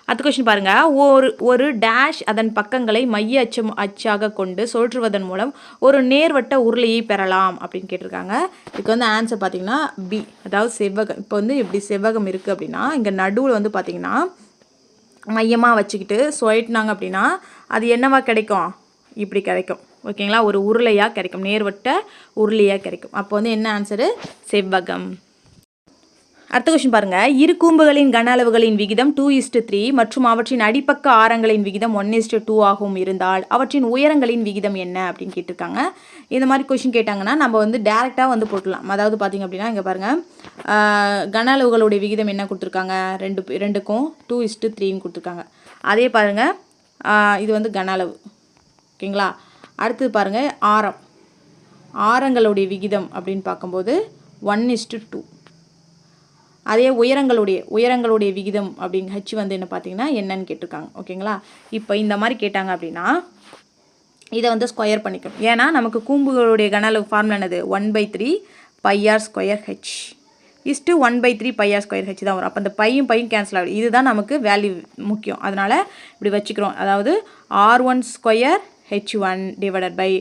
Speaker 1: அடுத்த கொஸ்டின் பாருங்கள். ஒரு டேஷ் அதன் பக்கங்களை மைய அச்சாக கொண்டு சுழற்றுவதன் மூலம் ஒரு நேர்வட்ட உருளையை பெறலாம் அப்படின்னு கேட்டிருக்காங்க. இதுக்கு வந்து ஆன்சர் பார்த்திங்கன்னா பி, அதாவது செவ்வகம். இப்போ வந்து இப்படி செவ்வகம் இருக்குது அப்படின்னா இங்கே நடுவில் வந்து பார்த்திங்கன்னா மையமாக வச்சுக்கிட்டு சுழட்டினாங்க அப்படின்னா அது என்னவா கிடைக்கும்? இப்படி கிடைக்கும். ஓகேங்களா? ஒரு உருளையாக கிடைக்கும், நேர்வட்ட உருளையாக கிடைக்கும். அப்போ வந்து என்ன ஆன்சரு? செவ்வகம். அடுத்த கொஸ்டின் பாருங்கள். இரு கூம்புகளின் கன அளவுகளின் விகிதம் 2:3 மற்றும் அவற்றின் அடிப்பக்க ஆரங்களின் விகிதம் 1:2 ஆகவும் இருந்தால் அவற்றின் உயரங்களின் விகிதம் என்ன அப்படின்னு கேட்டிருக்காங்க. இந்த மாதிரி கொஸ்டின் கேட்டாங்கன்னா நம்ம வந்து டேரெக்டாக வந்து போட்டுடலாம். அதாவது பார்த்திங்க அப்படின்னா இங்கே பாருங்கள், கன அளவுகளுடைய விகிதம் என்ன கொடுத்துருக்காங்க? ரெண்டுக்கும் 2:3 கொடுத்துருக்காங்க. அதே பாருங்கள், இது வந்து கன அளவு. ஓகேங்களா? அடுத்தது பாருங்கள், ஆரங்களுடைய விகிதம் அப்படின்னு பார்க்கும்போது 1:2. அதே உயரங்களுடைய விகிதம் அப்படின்னு ஹச் வந்து என்ன பார்த்தீங்கன்னா என்னன்னு கேட்டிருக்காங்க. ஓகேங்களா? இப்போ இந்த மாதிரி கேட்டாங்க அப்படின்னா இதை வந்து ஸ்கொயர் பண்ணிக்கணும். ஏன்னா நமக்கு கூம்புகளுடைய கன அளவு ஃபார்முலா என்னது? 1/3 πr²h = 1/3 πr²h தான் வரும். அப்போ அந்த பையும் கேன்சல் ஆகிடும். இதுதான் நமக்கு வேல்யூ முக்கியம். அதனால் இப்படி வச்சுக்கிறோம். அதாவது r1² h1 /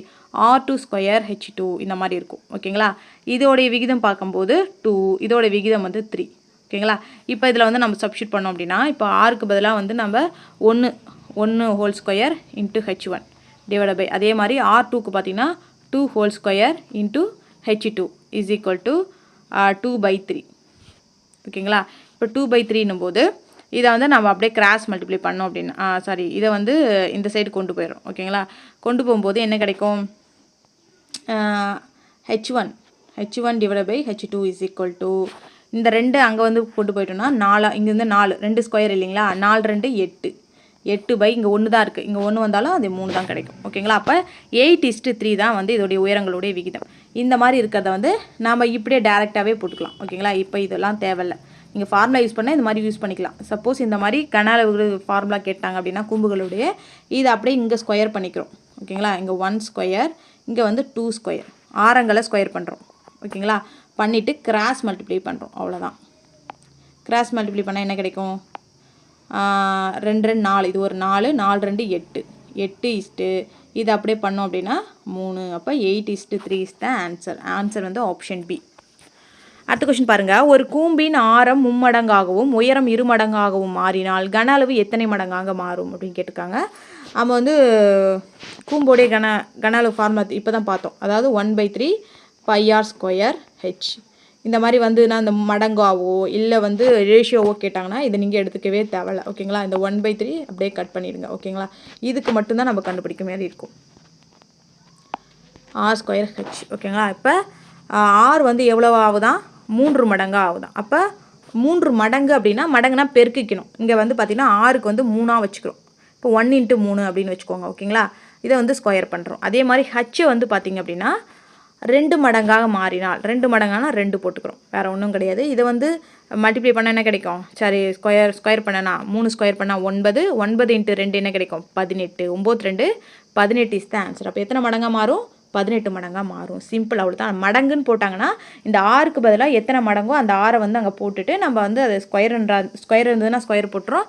Speaker 1: r2² h2 இந்த மாதிரி இருக்கும். ஓகேங்களா? இதோடைய விகிதம் பார்க்கும்போது 2, இதோடைய விகிதம் வந்து 3. ஓகேங்களா? இப்போ இதில் வந்து நம்ம சப்ஸ்டியூட் பண்ணோம் அப்படின்னா இப்போ ஆருக்கு பதிலாக வந்து நம்ம 1² × h1 / அதே மாதிரி r2க்கு பார்த்தீங்கன்னா 2² × h2 = 2/3. ஓகேங்களா? இப்போ 2/3ன்னும் போது இதை வந்து நம்ம அப்படியே கிராஸ் மல்டிப்ளை பண்ணோம் அப்படின்னா இதை வந்து இந்த சைடு கொண்டு போயிடும். ஓகேங்களா? கொண்டு போகும்போது என்ன கிடைக்கும்? h1 / h2 இந்த 2 அங்கே வந்து கொண்டு போயிட்டோம்னா 4, இங்கேருந்து 4, 2 ஸ்கொயர் இல்லைங்களா? 4 2 8, 8 இங்கே 1 தான் இருக்குது. இங்கே 1 வந்தாலும் அது 3 தான் கிடைக்கும். ஓகேங்களா? அப்போ 8:3 தான் வந்து இதோடைய உயரங்களுடைய விகிதம். இந்த மாதிரி இருக்கிறத வந்து நாம் இப்படியே டேரெக்டாகவே போட்டுக்கலாம். ஓகேங்களா? இப்போ இதெல்லாம் தேவையில்லை. நீங்கள் ஃபார்முலா யூஸ் பண்ணால் இந்த மாதிரி யூஸ் பண்ணிக்கலாம். சப்போஸ் இந்த மாதிரி கன அளவு ஃபார்முலா கேட்டாங்க அப்படின்னா கூம்புகளுடைய இதை அப்படியே இங்கே ஸ்கொயர் பண்ணிக்கிறோம். ஓகேங்களா? இங்கே 1², இங்கே வந்து 2², ஆரங்களை ஸ்கொயர் பண்ணுறோம். ஓகேங்களா? பண்ணிவிட்டு கிராஸ் மல்டிப்ளை பண்ணுறோம். அவ்வளோதான். கிராஸ் மல்டிப்ளை பண்ணால் என்ன கிடைக்கும்? 2 2 4, இது ஒரு 4, 4 2 8, 8 இது அப்படியே பண்ணோம் அப்படின்னா 3. அப்போ 8:3 இஸ் த ஆன்சர். ஆன்சர் வந்து ஆப்ஷன் பி. அடுத்த கொஸ்டின் பாருங்கள். ஒரு கூம்பின் ஆரம் 3 மடங்காகவும் உயரம் 2 மடங்காகவும் மாறினால் கன அளவு எத்தனை மடங்காக மாறும் அப்படின்னு கேட்டிருக்காங்க. நம்ம வந்து கூம்போடைய கன அளவு ஃபார்முலா இப்போ தான் பார்த்தோம். அதாவது 1/3 πr²h. இந்த மாதிரி வந்து நான் இந்த மடங்காவோ இல்லை வந்து ரேஷியோவோ கேட்டாங்கன்னா இதை நீங்கள் எடுத்துக்கவே தேவையில்ல. ஓகேங்களா? இந்த 1/3 அப்படியே கட் பண்ணிடுங்க. ஓகேங்களா? இதுக்கு மட்டும்தான் நம்ம கண்டுபிடிக்க மாதிரி இருக்கும். r²h. ஓகேங்களா? இப்போ r வந்து எவ்வளோ ஆகுதான்? 3 மடங்காக ஆகுதான். அப்போ 3 மடங்கு அப்படின்னா மடங்குனா பெருக்கிக்கணும். இங்கே வந்து பார்த்திங்கன்னா ஆருக்கு வந்து 3ஆக வச்சுக்கிறோம். இப்போ 1 × 3 அப்படின்னு வச்சுக்கோங்க. ஓகேங்களா? இதை வந்து ஸ்கொயர் பண்ணுறோம். அதே மாதிரி ஹச்சை வந்து பார்த்திங்க அப்படின்னா 2 மடங்காக மாறினால் 2 மடங்கானா 2 போட்டுக்கிறோம். வேறு ஒன்றும் கிடையாது. இதை வந்து மல்டிப்ளை பண்ணால் என்ன கிடைக்கும்? சரி, ஸ்கொயர் பண்ணனா 3 ஸ்கொயர் பண்ணால் 9, 9 × 2 என்ன கிடைக்கும்? 18. 9 2 18 இஸ் த ஆன்சர். அப்போ எத்தனை மடங்காக மாறும்? 18 மடங்காக மாறும். சிம்பிள், அவ்வளோதான். மடங்குன்னு போட்டாங்கன்னா இந்த ஆருக்கு பதிலாக எத்தனை மடங்கோ அந்த ஆரை வந்து அங்கே போட்டுட்டு நம்ம வந்து அதை ஸ்கொயர் இருந்ததுன்னா ஸ்கொயர் போட்டுரும்.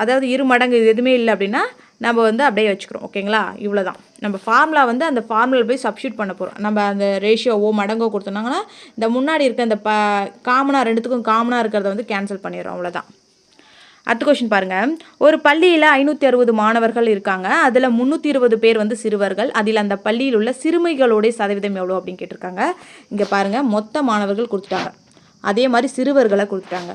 Speaker 1: அதாவது 2 மடங்கு எதுவுமே இல்லை அப்படின்னா நம்ம வந்து அப்படியே வச்சுக்கிறோம். ஓகேங்களா? இவ்வளோ தான் நம்ம ஃபார்முலா வந்து அந்த ஃபார்முலா போய் சப்ஸ்டியூட் பண்ண போகிறோம். நம்ம அந்த ரேஷியோவோ மடங்கோ கொடுத்தோம்னாங்கன்னா இந்த முன்னாடி இருக்க இந்த காமனாக ரெண்டுத்துக்கும் காமனாக இருக்கிறத வந்து கேன்சல் பண்ணிடுறோம். அவ்வளோதான். அடுத்த கொஸ்டின் பாருங்கள். ஒரு பள்ளியில் 560 மாணவர்கள் இருக்காங்க. அதில் 320 பேர் வந்து சிறுவர்கள். அதில் அந்த பள்ளியில் உள்ள சிறுமிகளுடைய சதவீதம் எவ்வளோ அப்படின்னு கேட்டிருக்காங்க. இங்கே பாருங்கள், மொத்த மாணவர்கள் கொடுத்துட்டாங்க, அதே மாதிரி சிறுவர்களை கொடுத்துட்டாங்க.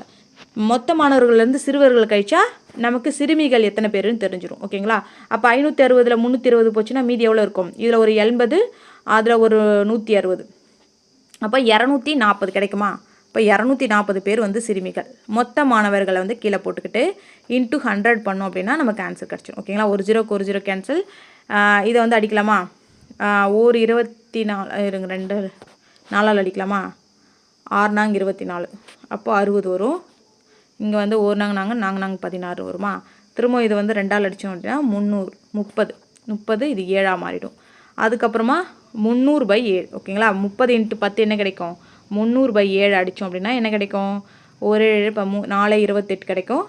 Speaker 1: மொத்த மாணவர்கள்லேருந்து சிறுவர்கள் கழிச்சா நமக்கு சிறுமிகள் எத்தனை பேருன்னு தெரிஞ்சிடும். ஓகேங்களா? அப்போ 560ல் 320 போச்சுன்னா மீதி எவ்வளோ இருக்கும்? இதில் ஒரு 80, அதில் ஒரு 160, அப்போ 240 கிடைக்குமா? இப்போ 240 பேர் வந்து சிறுமிகள். மொத்த மாணவர்களை வந்து கீழே போட்டுக்கிட்டு இன்ட்டு 100 பண்ணோம் அப்படின்னா நமக்கு ஆன்சர் கிடச்சிடும். ஓகேங்களா? ஒரு 0 கேன்சல். இதை வந்து அடிக்கலாமா? ஒரு 24 இருங்க, 2 4ஆல் அடிக்கலாமா? 6 நாங்க 24, அப்போது 60 வரும். இங்கே வந்து ஒரு நாங்க 16 வருமா? திரும்ப இது வந்து 2ஆல் அடித்தோம் அப்படின்னா 330, இது 7ஆக மாறிடும். அதுக்கப்புறமா 300/7. ஓகேங்களா? 30 × 10 என்ன கிடைக்கும்? 300/7 அடித்தோம் அப்படின்னா என்ன கிடைக்கும்? ஒரு 7 இப்போ 4 28 கிடைக்கும்,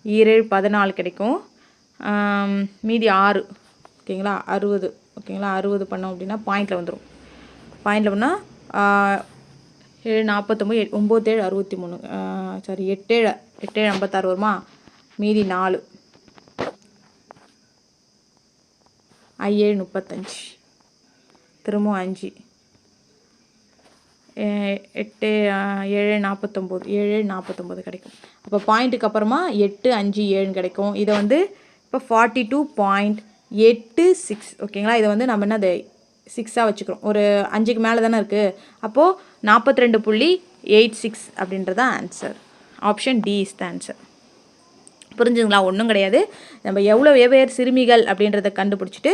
Speaker 1: 7 14 கிடைக்கும், மீதி 6. ஓகேங்களா? 60. ஓகேங்களா? 60 பண்ணோம் அப்படின்னா பாயிண்டில் வந்துடும். பாயிண்டில் பண்ணால் 7 49, 9 7 63, சாரி 8 7 56 வருமா? மீதி 4, 5 7 35, திரும்ப 5, 8 7 49, 7 49 கிடைக்கும். அப்போ பாயிண்ட்டுக்கு அப்புறமா 8 5 7 கிடைக்கும். இதை வந்து இப்போ 42.86. ஓகேங்களா? இதை வந்து நம்ம என்னது 6ஆக வச்சுக்கிறோம். ஒரு 5க்கு மேலே தானே இருக்குது. அப்போது 42.86 அப்படின்றத answer. Option D is the answer. புரிஞ்சுங்களா? ஒன்றும் கிடையாது. நம்ம எவ்வளோ வெவ்வேறு சிறுமிகள் அப்படின்றத கண்டுபிடிச்சிட்டு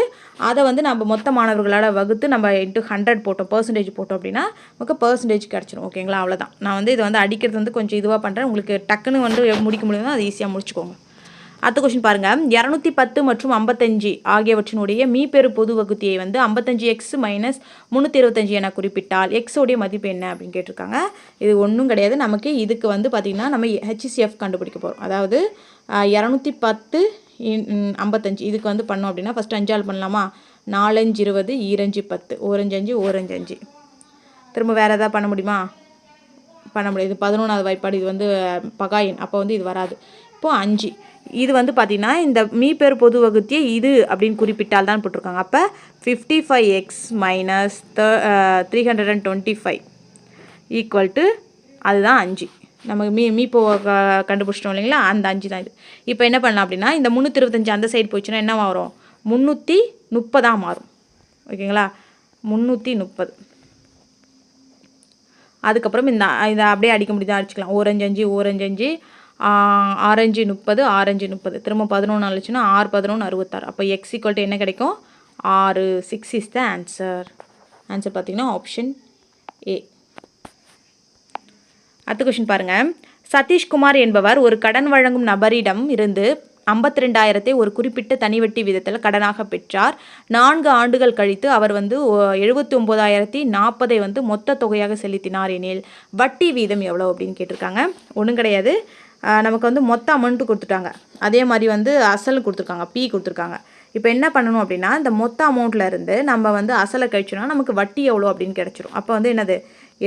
Speaker 1: அதை வந்து நம்ம மொத்த மாணவர்களால் வகுத்து நம்ம இன்ட்டு 100 போட்டோம், பர்சன்டேஜ் போட்டோம் அப்படின்னா நமக்கு பர்சன்டேஜ் கிடச்சிடும். ஓகேங்களா? அவ்வளோதான். நான் வந்து இதை வந்து அடிக்கிறது வந்து கொஞ்சம் இதுவாக பண்ணுறேன். உங்களுக்கு டக்குன்னு வந்து முடிக்க முடியுமோ அது ஈஸியாக முடிச்சுக்கோங்க. அடுத்த கொஸ்டின் பாருங்கள். 210 மற்றும் 55 ஆகியவற்றினுடைய மீப்பெரு பொது வகுத்தியை வந்து 55x மைனஸ் 325 என குறிப்பிட்டால் எக்ஸோடைய மதிப்பு என்ன அப்படின்னு கேட்டிருக்காங்க. இது ஒன்றும் கிடையாது. நமக்கு இதுக்கு வந்து பார்த்திங்கன்னா நம்ம HCF கண்டுபிடிக்க போகிறோம். அதாவது 210 55 இதுக்கு வந்து பண்ணோம் அப்படின்னா ஃபஸ்ட்டு 5ஆல் பண்ணலாமா? 4 5 20, 2 5 10, 1 5 1 5. திரும்ப வேறு எதாவது பண்ண முடியுமா? பண்ண முடியாது. இது 11வது வாய்ப்பாடு. இது வந்து பகாயின், அப்போ வந்து இது வராது. இப்போது 5 இது வந்து பார்த்திங்கன்னா இந்த மீப்பெரு பொது வகுத்தியை இது அப்படின்னு குறிப்பிட்டால் தான் போட்டிருக்காங்க. அப்போ 55x மைனஸ் 325 ஈக்குவல் டு அதுதான் 5. நமக்கு மீப்போ கண்டுபிடிச்சிட்டோம் இல்லைங்களா? அந்த 5 தான் இது. இப்போ என்ன பண்ணலாம் அப்படின்னா இந்த 325 அந்த சைடு போச்சுன்னா என்ன வரும்? 330 மாறும். ஓகேங்களா? 330. அதுக்கப்புறம் இதை அப்படியே அடிக்க முடியுதா? அடிச்சுக்கலாம். 1 5 5, 1 5 5, 6 30, 6 30, திரும்ப 11 ஆச்சுன்னா 6 11 66. அப்போ எக்ஸ் ஈக்குவல் டு என்ன கிடைக்கும்? 6. 6 இஸ் த ஆன்சர். ஆன்சர் பார்த்தீங்கன்னா ஆப்ஷன் ஏ. அடுத்த கொஸ்டின் பாருங்கள். சதீஷ்குமார் என்பவர் ஒரு கடன் வழங்கும் நபரிடம் இருந்து 52,000 ஒரு குறிப்பிட்ட தனிவட்டி விதத்தில் கடனாக பெற்றார். 4 ஆண்டுகள் கழித்து அவர் வந்து 79,040 வந்து மொத்த தொகையாக செலுத்தினார் எனில் வட்டி வீதம் எவ்வளோ அப்படின்னு கேட்டிருக்காங்க. ஒன்றும் கிடையாது. நமக்கு வந்து மொத்த அமௌண்ட்டு கொடுத்துட்டாங்க, அதே மாதிரி வந்து அசல் கொடுத்துருக்காங்க, பி கொடுத்துருக்காங்க. இப்போ என்ன பண்ணணும் அப்படின்னா இந்த மொத்த அமௌண்ட்டில் இருந்து நம்ம வந்து அசலை கழிச்சோன்னா நமக்கு வட்டி எவ்வளோ அப்படின்னு கிடச்சிரும். அப்போ வந்து என்னது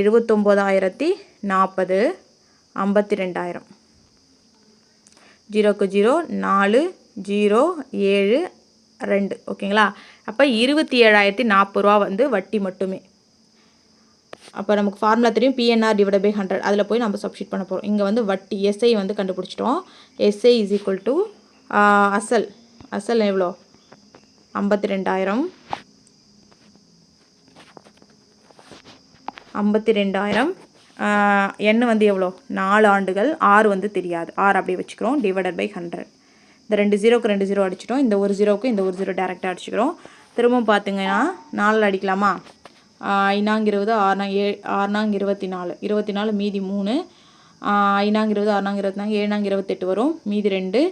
Speaker 1: 79,040 52,000 0க்கு 0 4 0 7 2. ஓகேங்களா? அப்போ 27,040 வந்து வட்டி மட்டுமே. அப்போ நமக்கு ஃபார்முலா தெரியும், PNR டிவைட் பை 100. அதில் போய் நம்ம சப்ஸ்டியூட் பண்ண போகிறோம். இங்கே வந்து வட்டி எஸ்ஐ வந்து கண்டுபிடிச்சிட்டோம். எஸ்ஐ இஸ் ஈக்குவல் டு அசல் எவ்வளோ? 52,000 எண்ணு வந்து எவ்வளோ? 4 ஆண்டுகள். 6 வந்து தெரியாது, 6 அப்படியே வச்சுக்கிறோம். Divided by 100. இந்த 2 0க்கு 2 0 அடிச்சிட்டோம். இந்த ஒரு 0க்கு இந்த ஒரு 0 டேரெக்டாக அடிச்சுக்கிறோம். திரும்ப பார்த்தீங்கன்னா 4 அடிக்கலாமா? 5 20, 6 24, 24 மீதி 3, 5 20, 6 24, 7 28 வரும், மீதி 2,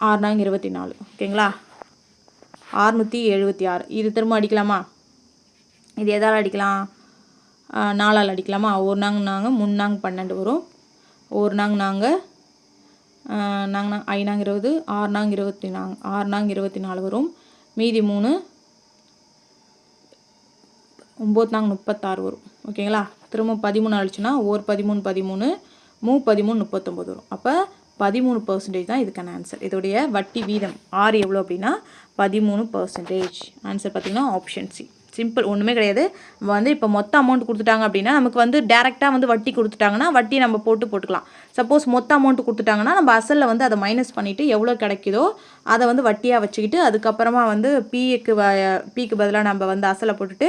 Speaker 1: 6 24. ஓகேங்களா? 676. இது திரும்ப அடிக்கலாமா? இது எதால் அடிக்கலாம்? 4ஆல் அடிக்கலாமா? 1 நாங்க 3 நாங்க 12 வரும், 1 நாங்க நாங்கள் ஐநாங்க 20, 6 24, 6 24 வரும். மீதி 3, 9 36 வரும். ஓகேங்களா? திரும்ப 13 அழிச்சுன்னா 13 13, 13 39 வரும். அப்போ 13% தான் இதுக்கான ஆன்சர். இதோடைய வட்டி வீதம் ஆர் எவ்வளோ அப்படின்னா 13%. ஆன்சர் பார்த்திங்கன்னா ஆப்ஷன் சி. சிம்பிள், ஒன்றுமே கிடையாது. நம்ம வந்து இப்போ மொத்த அமௌண்ட் கொடுத்துட்டாங்க அப்படின்னா நமக்கு வந்து டேரெக்டாக வந்து வட்டி கொடுத்துட்டாங்கன்னா வட்டி நம்ம போட்டுக்கலாம். சப்போஸ் மொத்த அமௌண்ட் கொடுத்துட்டாங்கன்னா நம்ம அசலில் வந்து அதை மைனஸ் பண்ணிவிட்டு எவ்வளோ கிடைக்குதோ அதை வந்து வட்டியாக வச்சுக்கிட்டு அதுக்கப்புறமா வந்து பிக்கு பதிலாக நம்ம வந்து அசலை போட்டுட்டு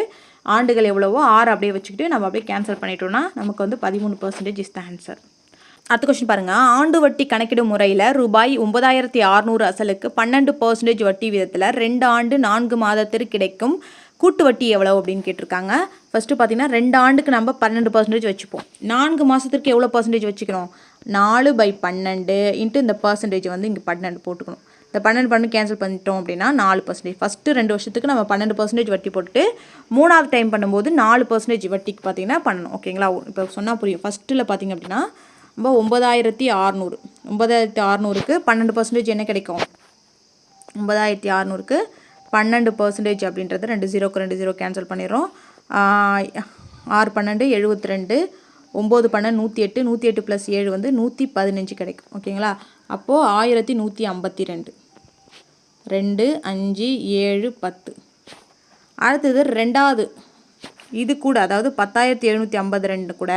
Speaker 1: ஆண்டுகள் எவ்வளவோ ஆறு அப்படியே வச்சுக்கிட்டு நம்ம அப்படியே கேன்சல் பண்ணிட்டோம்னா நமக்கு வந்து 13% இஸ் த ஆன்சர். அடுத்த கொஸ்டின் பாருங்கள். ஆண்டு வட்டி கணக்கிடும் முறையில் ரூபாய் 9600 அசலுக்கு 12% வட்டி விதத்தில் 2 ஆண்டு 4 மாதத்திற்கு கிடைக்கும் கூட்டு வட்டி எவ்வளோ அப்படின்னு கேட்டிருக்காங்க. ஃபஸ்ட்டு பார்த்தீங்கன்னா 2 ஆண்டுக்கு நம்ம 12% வச்சுப்போம். 4 மாதத்திற்கு எவ்வளோ பர்சன்டேஜ் வச்சுக்கணும்? 4/12 இன்ட்டு இந்த பர்சன்டேஜ் வந்து இங்கே 12 போட்டுக்கணும். இந்த 12 கேன்சல் பண்ணிட்டோம் அப்படின்னா 4%. ஃபஸ்ட்டு 2 வருஷத்துக்கு நம்ம 12% வட்டி போட்டுட்டு 3ஆவது டைம் பண்ணும்போது 4% வட்டிக்கு பார்த்தீங்கன்னா பண்ணணும். ஓகேங்களா? இப்போ சொன்னால் புரியும். ஃபஸ்ட்டில் பார்த்தீங்க அப்படின்னா நம்ம 9600, 9600க்கு 12% என்ன கிடைக்கும்? 9600க்கு 12% அப்படின்றது 2 0க்கு 2 0 கேன்சல் பண்ணிடுறோம். 6 12 72, 9 12 108, 108 + 7 வந்து 115 கிடைக்கும். ஓகேங்களா? அப்போது 1152, 2 5 7 10. அடுத்தது 2ஆவது இது கூட, அதாவது 10752 கூட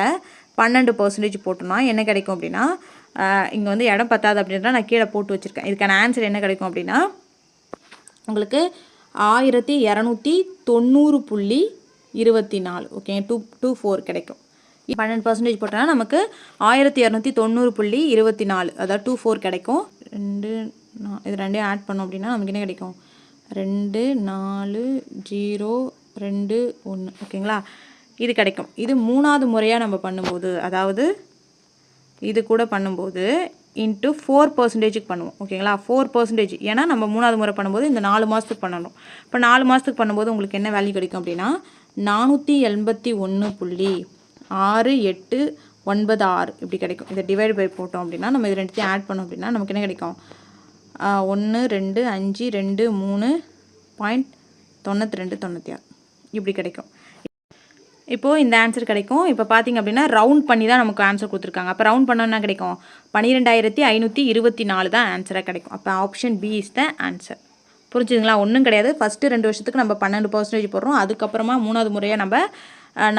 Speaker 1: 12% போட்டோம்னா என்ன கிடைக்கும் அப்படின்னா, இங்கே வந்து இடம் பத்தாது அப்படின்றா நான் கீழே போட்டு வச்சுருக்கேன். இதுக்கான ஆன்சர் என்ன கிடைக்கும் அப்படின்னா உங்களுக்கு 1290.24. ஓகே, 224 கிடைக்கும். 12% போட்டோன்னா நமக்கு 1290.24, அதாவது 24 கிடைக்கும். இது ரெண்டையும் ஆட் பண்ணோம் அப்படின்னா நமக்கு என்ன கிடைக்கும்? 2 4 0 2 1. ஓகேங்களா? இது கிடைக்கும். இது 3ஆவது முறையாக நம்ம பண்ணும்போது, அதாவது இது கூட பண்ணும்போது இன்ட்டு 4%க்கு பண்ணுவோம். ஓகேங்களா? 4%. ஏன்னா நம்ம 3ஆவது முறை பண்ணும்போது இந்த 4 மாதத்துக்கு பண்ணணும். இப்போ 4 மாதத்துக்கு பண்ணும்போது உங்களுக்கு என்ன வேல்யூ கிடைக்கும் அப்படின்னா 481.6896 இப்படி கிடைக்கும். இதை டிவைட் பை போட்டோம் அப்படின்னா நம்ம இது ரெண்டுத்தையும் ஆட் பண்ணோம் அப்படின்னா நமக்கு என்ன கிடைக்கும்? 1 2 5 2 3.9296 இப்படி கிடைக்கும். இப்போது இந்த ஆன்சர் கிடைக்கும். இப்போ பார்த்திங்க அப்படின்னா ரவுண்ட் பண்ணி தான் நமக்கு ஆன்சர் கொடுத்துருக்காங்க. அப்போ ரவுண்ட் பண்ணோன்னா கிடைக்கும் 12524 தான் ஆன்சராக கிடைக்கும். அப்போ option B is the answer. புரிஞ்சுதுங்களா? ஒன்றும் கிடையாது. ஃபஸ்ட்டு 2 வருஷத்துக்கு நம்ம 12% போடுறோம். அதுக்கப்புறமா 3ஆவது முறையாக நம்ம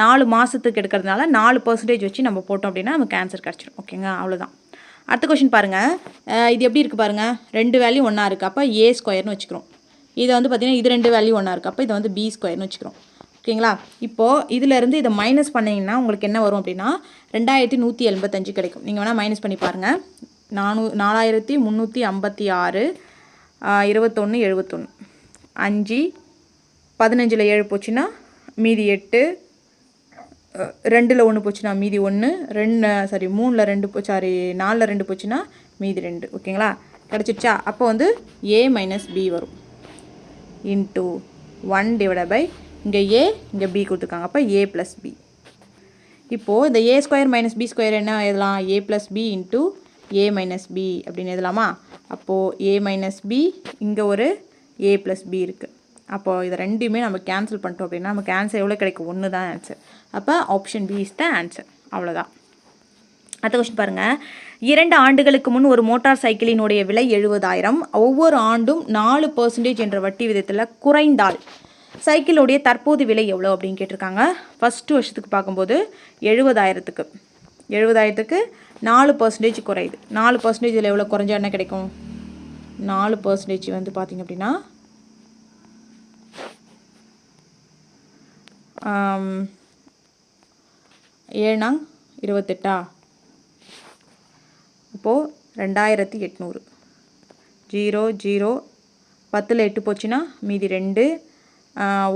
Speaker 1: 4 மாதத்துக்கு எடுக்கிறதுனால 4% வச்சு நம்ம போட்டோம் அப்படின்னா நமக்கு ஆன்சர் கிடச்சிடும். ஓகேங்க, அவ்வளோதான். அடுத்த கொஷின் பாருங்கள். இது எப்படி இருக்குது பாருங்கள். 2 வேல்யூ ஒன்றா இருக்குது. அப்போ ஏ ஸ்கொயர்னு வச்சுக்கிறோம். இது வந்து பார்த்திங்கன்னா இது 2 வேல்யூ ஒன்றா இருக்குது. அப்போ இது வந்து பி ஸ்கொயர்னு வச்சுக்கிறோம். ஓகேங்களா? இப்போது இதிலேருந்து இதை மைனஸ் பண்ணிங்கன்னா உங்களுக்கு என்ன வரும் அப்படின்னா 2185 கிடைக்கும். நீங்கள் வேணால் மைனஸ் பண்ணி பாருங்கள். 4356, 21 71, 5 15ல் 7 போச்சுன்னா மீதி 8, 2ல் 1 போச்சுன்னா மீதி 1, 3ல் 2 4ல் 2 போச்சுன்னா மீதி 2. ஓகேங்களா? கிடச்சிடுச்சா? அப்போ வந்து a - b வரும். இன்ட்டு 1/, இங்கே a இங்கே b கொடுத்துருக்காங்க. அப்போ a + b. இப்போது இந்த a² - b² என்ன எழுதலாம்? a + b into a - b அப்படின்னு எழுதலாமா? அப்போது a - b, இங்கே ஒரு a + b இருக்குது. அப்போது இதை ரெண்டுமே நம்ம கேன்சல் பண்ணிட்டோம் அப்படின்னா நமக்கு ஆன்சர் எவ்வளோ கிடைக்கும்? 1 தான் ஆன்சர். அப்போ option B is the answer. அவ்வளோதான். அடுத்த கொஸ்டின் பாருங்கள். 2 ஆண்டுகளுக்கு முன் ஒரு மோட்டார் சைக்கிளினுடைய விலை 70,000 ஒவ்வொரு ஆண்டும் 4% என்ற வட்டி விதத்தில் குறைந்தால் சைக்கிளுடைய தற்போது விலை எவ்வளோ அப்படின்னு கேட்டிருக்காங்க. ஃபஸ்ட்டு வருஷத்துக்கு பார்க்கும்போது 70,000க்கு 4% குறையுது. 4% இதில் எவ்வளோ குறைஞ்சா என்ன கிடைக்கும்? 4% வந்து பார்த்திங்க அப்படின்னா 7 28. இப்போது 2800. 0 0 10ல் 8 போச்சுன்னா மீதி 2,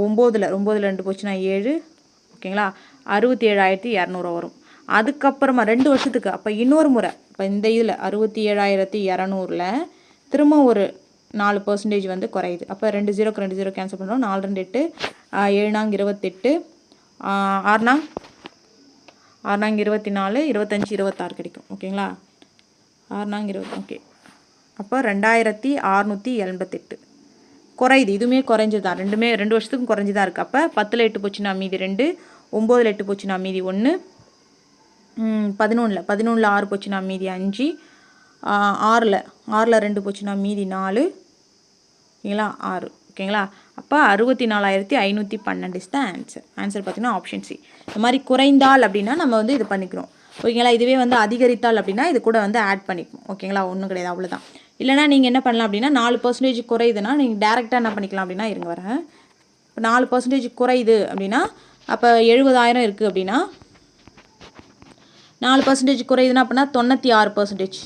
Speaker 1: 9ல் 2 போச்சுன்னா 7. ஓகேங்களா? 67,200 வரும். அதுக்கப்புறமா 2 வருஷத்துக்கு அப்போ இன்னொரு முறை இப்போ இந்த இதில் 67,200ல் திரும்ப ஒரு 4% வந்து குறையுது. அப்போ 2 0க்கு 2 0 கேன்சல் பண்ணுறோம். 4 2 8, 7 28, 6 24, 25 26 கிடைக்கும். ஓகேங்களா? 6 20 ஓகே. அப்போ 2688 குறையுது. இதுவுமே குறைஞ்சது தான். 2 வருஷத்துக்கும் குறைஞ்சி தான் இருக்குது. அப்போ 10ல் 8 போச்சுன்னா மீதி 2, 9ல் 8 போச்சுன்னா மீதி 1, 11ல் 6 போச்சுன்னா மீதி 5, 6ல் 2 போச்சுன்னா மீதி 4, ஓகேங்களா 6, ஓகேங்களா. அப்போ 64512 இஸ் த ஆன்சர். ஆன்சர் பார்த்தீங்கன்னா ஆப்ஷன் சி. இந்த மாதிரி குறைந்தால் அப்படின்னா நம்ம வந்து இது பண்ணிக்கிறோம், ஓகேங்களா. இதுவே வந்து அதிகரித்தால் அப்படின்னா இது கூட வந்து ஆட் பண்ணிப்போம், ஓகேங்களா. ஒன்றும் கிடையாது, அவ்வளோதான். இல்லைனா நீங்கள் என்ன பண்ணலாம் அப்படின்னா 4% குறையுதுன்னா நீங்கள் டேரெக்டாக என்ன பண்ணிக்கலாம் அப்படின்னா இருங்க வரேன். இப்போ 4% குறையுது அப்படின்னா அப்போ 70,000 இருக்குது அப்படின்னா 4% குறையுதுன்னா அப்படின்னா 96%.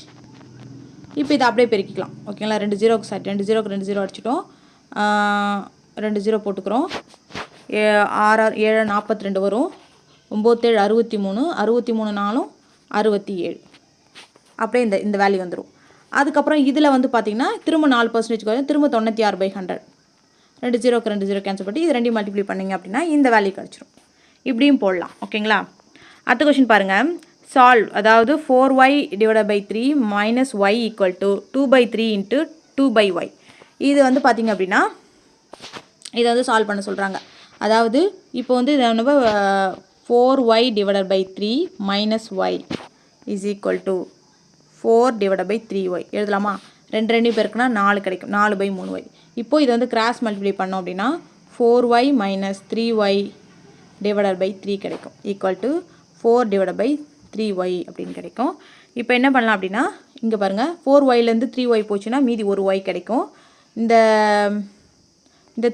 Speaker 1: இப்போ இதை அப்படியே பெருக்கிக்கலாம், ஓகேங்களா. 2 0க்கு 2 0 அடிச்சிட்டோம், 2 0 போட்டுக்கிறோம். 6 7 42 வரும், 9 7 63, 63 4 67. அப்படியே இந்த வேல்யூ வந்துடும். அதுக்கப்புறம் இதில் வந்து பார்த்திங்கன்னா திரும்ப 4% குறையும், திரும்ப 96/100. 2 0க்கு 2 0 கேன்சல் பண்ணி இது 2 மல்டிப்ளை பண்ணிங்க அப்படின்னா இந்த வேல்யூ கிடச்சிரும். இப்படியும் போடலாம், ஓகேங்களா. அடுத்த கொஷின் பாருங்கள். சால்வ், அதாவது 4y / 3 minus y equal to 2/3 into 2/y. இது வந்து பார்த்திங்க அப்படின்னா இதை வந்து சால்வ் பண்ண சொல்கிறாங்க. அதாவது இப்போ வந்து இதை நம்ம 4y / 3 minus y is equal to 4 / 3y எழுதலாமா. 2 பேருக்குன்னா 4 கிடைக்கும், 4/3y. இப்போது இதை வந்து கிராஸ் மல்டிப்ளை பண்ணோம் அப்படின்னா 4y மைனஸ் 3y / 3 கிடைக்கும், ஈக்குவல் டு 4 / 3y அப்படின்னு கிடைக்கும். இப்போ என்ன பண்ணலாம் அப்படின்னா இங்கே பாருங்கள், 4yலேருந்து 3y போச்சுன்னா மீதி 1y கிடைக்கும். இந்த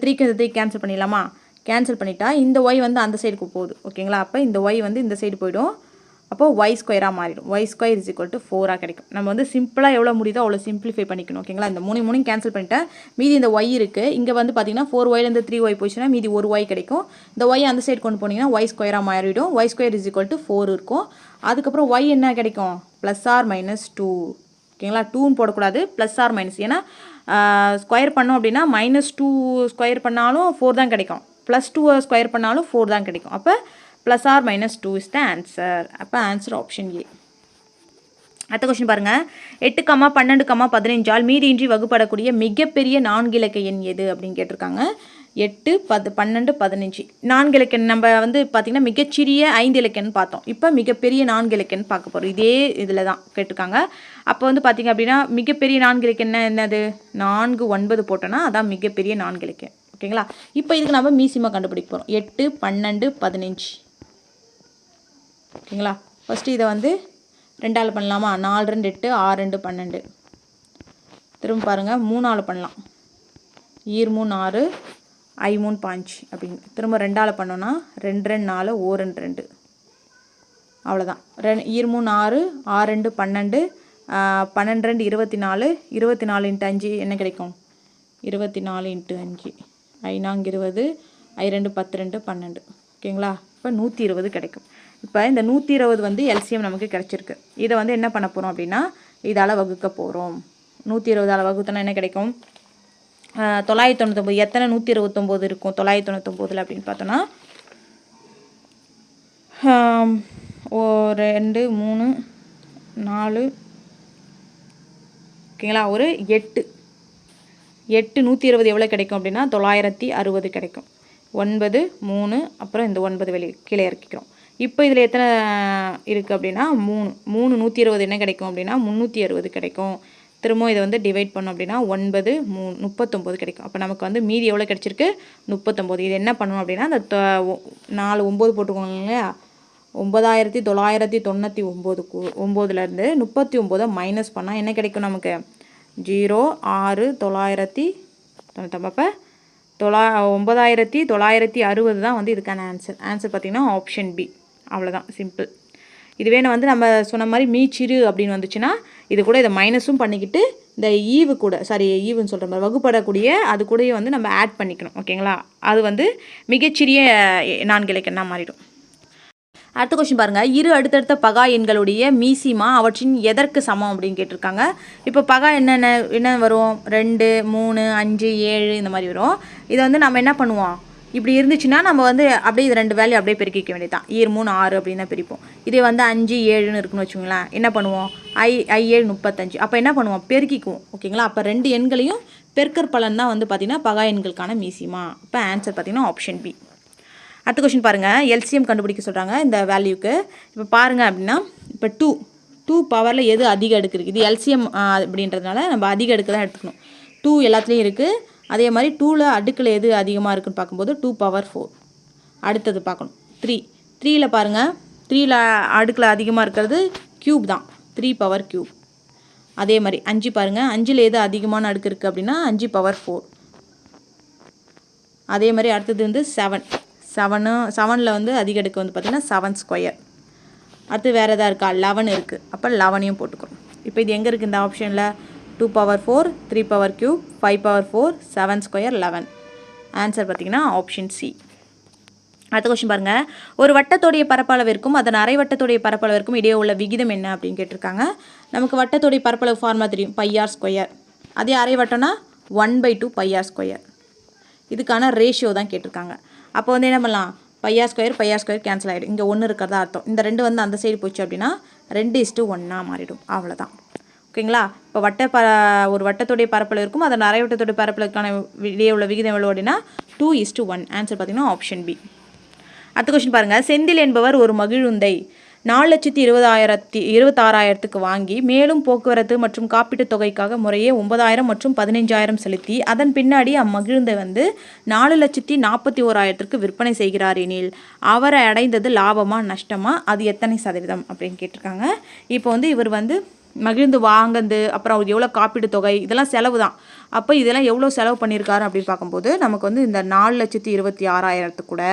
Speaker 1: 3க்கு இந்த 3 கேன்சல் பண்ணிடலாமா. கேன்சல் பண்ணிட்டா இந்த y வந்து அந்த சைடுக்கு போகுது, ஓகேங்களா. அப்போ இந்த y வந்து இந்த சைடு போயிடும், அப்போது y² மாறிடும். y² இஸ் ஈக்குவல் டு 4 கிடைக்கும். நம்ம வந்து சிம்பிளாக எவ்வளோ முடியுதோ அவ்வளோ சிம்பிளிஃபை பண்ணிக்கணும், ஓகேங்களா. இந்த 3 கேன்சல் பண்ணிட்டேன், மீதி இந்த y இருக்குது. இங்கே வந்து பார்த்திங்கன்னா 4yலேருந்து 3y போச்சுன்னா மீதி 1y கிடைக்கும். இந்த y அந்த சைடு கொண்டு போனீங்கன்னா y² மாறிடும். y² இஸ் ஈக்குவல் டு 4 இருக்கும். அதுக்கப்புறம் y என்ன கிடைக்கும், +or-2, ஓகேங்களா. 2ன்னு போடக்கூடாது, +or-, ஏன்னா ஸ்கொயர் பண்ணோம் அப்படின்னா -2 ஸ்கொயர் பண்ணாலும் 4 தான் கிடைக்கும், +2 ஸ்கொயர் பண்ணாலும் 4 தான் கிடைக்கும். அப்போ +or-2 இஸ் த ஆன்சர். அப்போ ஆன்சர் ஆப்ஷன் ஏ. அடுத்த கொஸ்டின் பாருங்கள். 8, 12, 15 மீதியின்றி வகுப்படக்கூடிய மிகப்பெரிய 4 இலக்க எண் எது அப்படின்னு கேட்டிருக்காங்க. 8, 12, 15 4 இலக்க எண். நம்ம வந்து பார்த்திங்கன்னா மிகச்சிறிய 5 இலக்க எண் பார்த்தோம், இப்போ மிகப்பெரிய 4 இலக்க எண் பார்க்க போகிறோம். இதே இதில் தான் கேட்டிருக்காங்க. அப்போ வந்து பார்த்திங்க அப்படின்னா மிகப்பெரிய 4 இலக்க எண் என்னது, 4 9 போட்டோன்னா அதான் மிகப்பெரிய 4 இலக்க எண், ஓகேங்களா. இப்போ இதுக்கு நம்ம மீசிமா கண்டுபிடிக்க போகிறோம். 8, 12, 15, ஓகேங்களா. ஃபஸ்ட்டு இதை வந்து 2ஆல் பண்ணலாமா. 4 2 8, 6 2 12. திரும்ப பாருங்கள், 3ஆல் பண்ணலாம். 2 3 6, 5 3 5 அப்படின்னு. திரும்ப 2ஆல் பண்ணோன்னா 2 2 4, 1 2 2. அவ்வளோதான். 2 3 6, 6 2 12, 12 2 24, 24 × 5 என்ன கிடைக்கும், 24 × 5, 5 20, 2 10 2 12, ஓகேங்களா. இப்போ 120 கிடைக்கும். இப்போ இந்த 120 வந்து எல்சிஎம் நமக்கு கிடச்சிருக்கு. இதை வந்து என்ன பண்ண போகிறோம் அப்படின்னா இதால் வகுக்க போகிறோம். 120ஆல் வகுத்தோன்னா என்ன கிடைக்கும், 999. எத்தனை 129 இருக்கும் 999 அப்படின்னு பார்த்தோன்னா 2 3 4, ஓகேங்களா, ஒரு 8 120 எவ்வளோ கிடைக்கும் அப்படின்னா 960 கிடைக்கும். 9 3, அப்புறம் இந்த 9 வெளியே கீழே இறக்கிக்கிறோம். இப்போ இதில் எத்தனை இருக்குது அப்படின்னா 3 120 என்ன கிடைக்கும் அப்படின்னா 360 கிடைக்கும். திரும்ப இதை வந்து டிவைட் பண்ணோம் அப்படின்னா 9 3 39 கிடைக்கும். அப்போ நமக்கு வந்து மீதி எவ்வளோ கிடச்சிருக்கு, 39. இது என்ன பண்ணணும் அப்படின்னா அந்த 4 9 போட்டுக்கோங்க இல்லையா, 9999லேருந்து 39 மைனஸ் பண்ணால் என்ன கிடைக்கும் நமக்கு, 0 6 990. அப்போ 9960 தான் வந்து இதுக்கான ஆன்சர். ஆன்சர் பார்த்திங்கன்னா ஆப்ஷன் பி. அவ்வளோதான், சிம்பிள். இதுவே வந்து நம்ம சொன்ன மாதிரி மீச்சிறு அப்படின்னு வந்துச்சுன்னா இது கூட இதை மைனஸும் பண்ணிக்கிட்டு இந்த ஈவு கூட, ஈவுன்னு சொல்கிற மாதிரி வகுப்படக்கூடிய அது கூடயே வந்து நம்ம ஆட் பண்ணிக்கணும், ஓகேங்களா. அது வந்து மிகச்சிறிய 4 இலக்க எண்ணாக மாறிடும். அடுத்த கொஸ்டின் பாருங்கள். இரு அடுத்தடுத்த பகா எண்களுடைய மீசிமா அவற்றின் எதற்கு சமம் அப்படின்னு கேட்டிருக்காங்க. இப்போ பகா என்ன வரும், 2 3 5 7 இந்த மாதிரி வரும். இதை வந்து நம்ம என்ன பண்ணுவோம், இப்படி இருந்துச்சுன்னா நம்ம வந்து அப்படியே இது 2 வேல்யூ அப்படியே பெருக்கிக்க வேண்டியதான். 7 3 6 அப்படின்னு தான் பிரிப்போம். இதே வந்து 5 7ன்னு இருக்குன்னு வச்சுக்கோங்களேன், என்ன பண்ணுவோம், I 7 35. அப்போ என்ன பண்ணுவோம், பெருக்கிக்குவோம். ஓகேங்களா? அப்போ 2 எண்களையும் பெருக்கற் பலன் தான் வந்து பார்த்திங்கன்னா பகா எண்களுக்கான மீசிமா. இப்போ ஆன்சர் பார்த்திங்கன்னா ஆப்ஷன் பி. அடுத்த கொஸ்டின் பாருங்கள், எல்சிஎம் கண்டுபிடிக்க சொல்கிறாங்க இந்த வேல்யூக்கு. இப்போ பாருங்கள் அப்படின்னா, இப்போ 2 பவரில் எது அதிக அடுக்கு இருக்குது, இது எல்சிஎம் அப்படின்றதுனால நம்ம அதிக அடுக்கு தான் எடுத்துக்கணும். 2 எல்லாத்துலேயும் இருக்குது. அதே மாதிரி 2ல் அடுக்கில் எது அதிகமாக இருக்குதுன்னு பார்க்கும்போது 2 பவர் 4. அடுத்தது பார்க்கணும் 3ல் பாருங்கள், 3ல் அடுக்கில் அதிகமாக இருக்கிறது க்யூப் தான், 3 பவர் க்யூப். அதே மாதிரி 5 பாருங்கள், 5ல் எது அதிகமான அடுக்கு இருக்குது அப்படின்னா 5 பவர் 4. அதே மாதிரி அடுத்தது வந்து 7ல் வந்து அதிக அடுக்கு வந்து பார்த்திங்கன்னா 7 ஸ்கொயர். அடுத்து வேறு எதாவது இருக்கா, 11 இருக்குது. அப்போ 11ஐயும் போட்டுக்கிறோம். இப்போ இது எங்கே இருக்குது இந்த ஆப்ஷனில், 2 power 4, 3 power cube, 5 power 4, 7 square 11. Answer பார்த்திங்கன்னா ஆப்ஷன் சி. அடுத்த கொஸ்டின் பாருங்கள், ஒரு வட்டத்தோடைய பரப்பளவிற்கும் அதன் அரை வட்டத்தோடைய பரப்பளவிற்கும் இடையே உள்ள விகிதம் என்ன அப்படின்னு கேட்டிருக்காங்க. நமக்கு வட்டத்தோடைய பரப்பளவு ஃபார்முலா தெரியும், πr ஸ்கொயர். அதே அரை வட்டம்னா 1/2 πr ஸ்கொயர். இதுக்கான ரேஷியோ தான் கேட்டிருக்காங்க. அப்போ வந்து என்ன பண்ணலாம், πr ஸ்கொயர் கேன்சல் ஆகிடும். இங்கே 1 இருக்கிறதா அர்த்தம். இந்த 2 வந்து அந்த சைடு போச்சு அப்படின்னா 2:1 மாறிடும். அவ்வளோதான். ஓகேங்களா? இப்போ ஒரு வட்டத்துடைய பரப்பளவு இருக்கும், அதன் அரை வட்டத்துடைய பரப்பளவுக்கான இடையே உள்ள விகிதம் எவ்வளோ அப்படின்னா 2:1. ஆன்சர் பார்த்தீங்கன்னா ஆப்ஷன் பி. அடுத்த கொஸ்டின் பாருங்கள், செந்தில் என்பவர் ஒரு மகிழுந்தை 4,26,000க்கு வாங்கி மேலும் போக்குவரத்து மற்றும் காப்பீட்டுத் தொகைக்காக முறையே 9,000 மற்றும் 15,000 செலுத்தி அதன் பின்னாடி அம்மகிழுந்தை வந்து 4,41,000க்கு விற்பனை செய்கிறார் எனில் அவரை அடைந்தது லாபமா நஷ்டமா, அது எத்தனை சதவீதம் அப்படின்னு கேட்டிருக்காங்க. இப்போ வந்து இவர் வந்து மகிழ்ந்து வாங்குறது, அப்புறம் அவர் எவ்வளோ காப்பீடு தொகை, இதெல்லாம் செலவு தான். அப்போ இதெல்லாம் எவ்வளோ செலவு பண்ணியிருக்காரு அப்படின்னு பார்க்கும்போது நமக்கு வந்து இந்த 4,26,000 கூட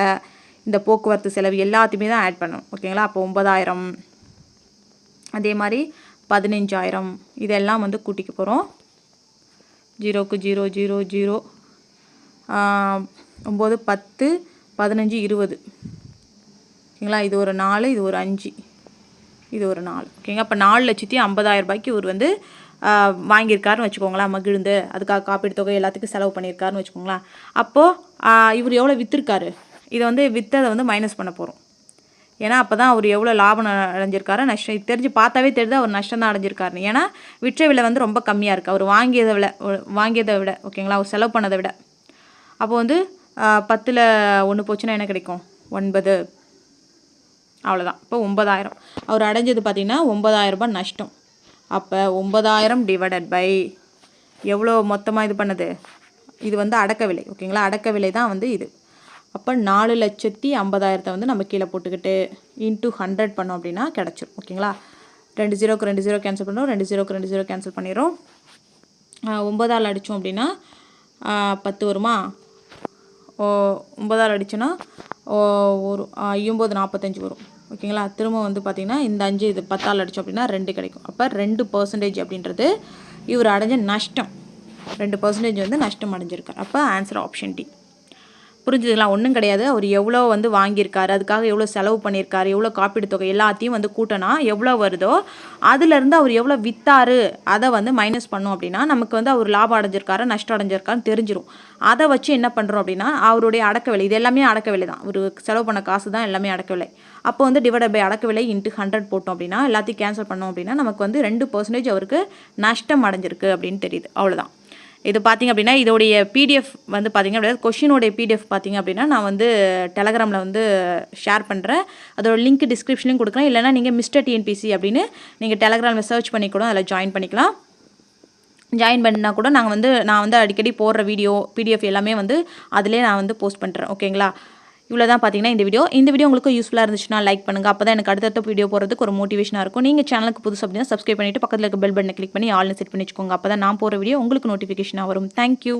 Speaker 1: இந்த போக்குவரத்து செலவு எல்லாத்தையுமே தான் ஆட் பண்ணணும். ஓகேங்களா? அப்போ 9,000, அதே மாதிரி 15,000 இதெல்லாம் வந்து கூட்டிக்க போகிறோம். 0க்கு 0 0 0 9 10 15 20. ஓகேங்களா? இது ஒரு 4, இது ஒரு 5, இது ஒரு 4. ஓகேங்க. அப்போ 4,50,000 இவர் வந்து வாங்கியிருக்காருன்னு வச்சுக்கோங்களேன் மகிழ்ந்து. அதுக்காக காப்பீடு தொகை எல்லாத்துக்கும் செலவு பண்ணியிருக்காருன்னு வச்சுக்கோங்களேன். அப்போது இவர் எவ்வளோ விற்றுருக்காரு, இதை வந்து விற்றதை வந்து மைனஸ் பண்ண போகிறோம். ஏன்னா அப்போ தான் அவர் எவ்வளோ லாபம் அடைஞ்சிருக்காரு, நஷ்டம் தெரிஞ்சு பார்த்தாவே தெரியுது அவர் நஷ்டம் தான் அடைஞ்சிருக்காருன்னு. ஏன்னா விற்ற விலை வந்து ரொம்ப கம்மியாக இருக்குது அவர் வாங்கியதை விட. ஓகேங்களா? அவர் செலவு பண்ணதை விட. அப்போ வந்து 10ல் 1 போச்சுன்னா என்ன கிடைக்கும், 9. அவ்வளோதான். இப்போ 9,000 அவர் அடைஞ்சது பார்த்திங்கன்னா 9,000 நஷ்டம். அப்போ 9,000 டிவைடட் பை எவ்வளோ மொத்தமாக இது பண்ணது, இது வந்து அடக்க விலை. ஓகேங்களா? அடக்க விலை தான் வந்து இது. அப்போ 4,50,000 வந்து நம்ம கீழே போட்டுக்கிட்டு இன்ட்டு 100 பண்ணோம் அப்படின்னா கிடச்சிரும். ஓகேங்களா? 2 0க்கு 2 0 கேன்சல் பண்ணுறோம், 2 0க்கு 2 0 கேன்சல் பண்ணிடுறோம். 9ஆல் அடித்தோம் அப்படின்னா 10 வருமா, 9ஆல் அடித்தோன்னா ஒரு 9 45 வரும். ஓகேங்களா? திரும்ப வந்து பார்த்திங்கன்னா இந்த 5 இது 10ஆல் அடித்தோம் அப்படின்னா 2 கிடைக்கும். அப்போ 2% அப்படின்றது இவர் அடைஞ்ச நஷ்டம். 2% வந்து நஷ்டம் அடைஞ்சிருக்கார். அப்போ ஆன்சர் ஆப்ஷன் டி. புரிஞ்சுதுங்களா? ஒன்றும் கிடையாது. அவர் எவ்வளோ வந்து வாங்கியிருக்காரு, அதுக்காக எவ்வளோ செலவு பண்ணியிருக்காரு, எவ்வளோ காப்பீடு தொகை எல்லாத்தையும் வந்து கூட்டினா எவ்வளோ வருதோ அதுலேருந்து அவர் எவ்வளோ விற்றாரு அதை வந்து மைனஸ் பண்ணோம் அப்படின்னா நமக்கு வந்து அவர் லாபம் அடைஞ்சிருக்காரு நஷ்டம் அடைஞ்சிருக்காருன்னு தெரிஞ்சிடும். அதை வச்சு என்ன பண்ணுறோம் அப்படின்னா அவருடைய அடக்க விலை, இது எல்லாமே அடக்க விலை தான், ஒரு செலவு பண்ண காசு தான் எல்லாமே அடக்க விலை. அப்போ வந்து டிவைட் பை அடக்க விலை இன்ட்டு 100 போட்டோம் அப்படின்னா எல்லாத்தையும் கேன்சல் பண்ணோம் அப்படின்னா நமக்கு வந்து 2% அவருக்கு நஷ்டம் அடைஞ்சிருக்கு அப்படின்னு தெரியுது. அவ்வளோதான். இது பார்த்திங்க அப்படின்னா இதோடைய பிடிஎஃப் வந்து பார்த்திங்க அப்படின்னா கொஷினோடைய பிடிஎஃப் பார்த்திங்க அப்படின்னா நான் வந்து டெலகிராமில் வந்து ஷேர் பண்ணுறேன். அதோட லிங்க் டிஸ்கிரிப்ஷன்லையும் கொடுக்குறேன். இல்லைனா நீங்கள் மிஸ்டர் டிஎன்பிசி அப்படின்னு நீங்கள் டெலகிராமில் சர்ச் பண்ணி கூட அதில் ஜாயின் பண்ணிக்கலாம். ஜாயின் பண்ணால் கூட நான் வந்து அடிக்கடி போடுற வீடியோ பிடிஎஃப் எல்லாமே வந்து அதிலே நான் வந்து போஸ்ட் பண்ணுறேன். ஓகேங்களா? இவ்வளோ தான் பார்த்தீங்கன்னா இந்த வீடியோ உங்களுக்கு யூஸ்ஃபுல்லாக இருந்துச்சுன்னா லைக் பண்ணுங்கள். அப்போ தான் எனக்கு அடுத்தடுத்த வீடியோ போகிறதுக்கு ஒரு மோட்டிவேஷனாக இருக்கும். நீங்கள் சேனலுக்கு புதுசு அப்படின்னா சப்ஸ்கிரைப் பண்ணிவிட்டு பக்கத்தில் இருக்க பெல் பட்டனை கிளிக் பண்ணி ஆல்னு செட் பண்ணி வச்சுக்கோங்க. அப்போ தான் நான் போகிற வீடியோ உங்களுக்கு நோட்டிஃபிகேஷனாக வரும். தேங்க்யூ.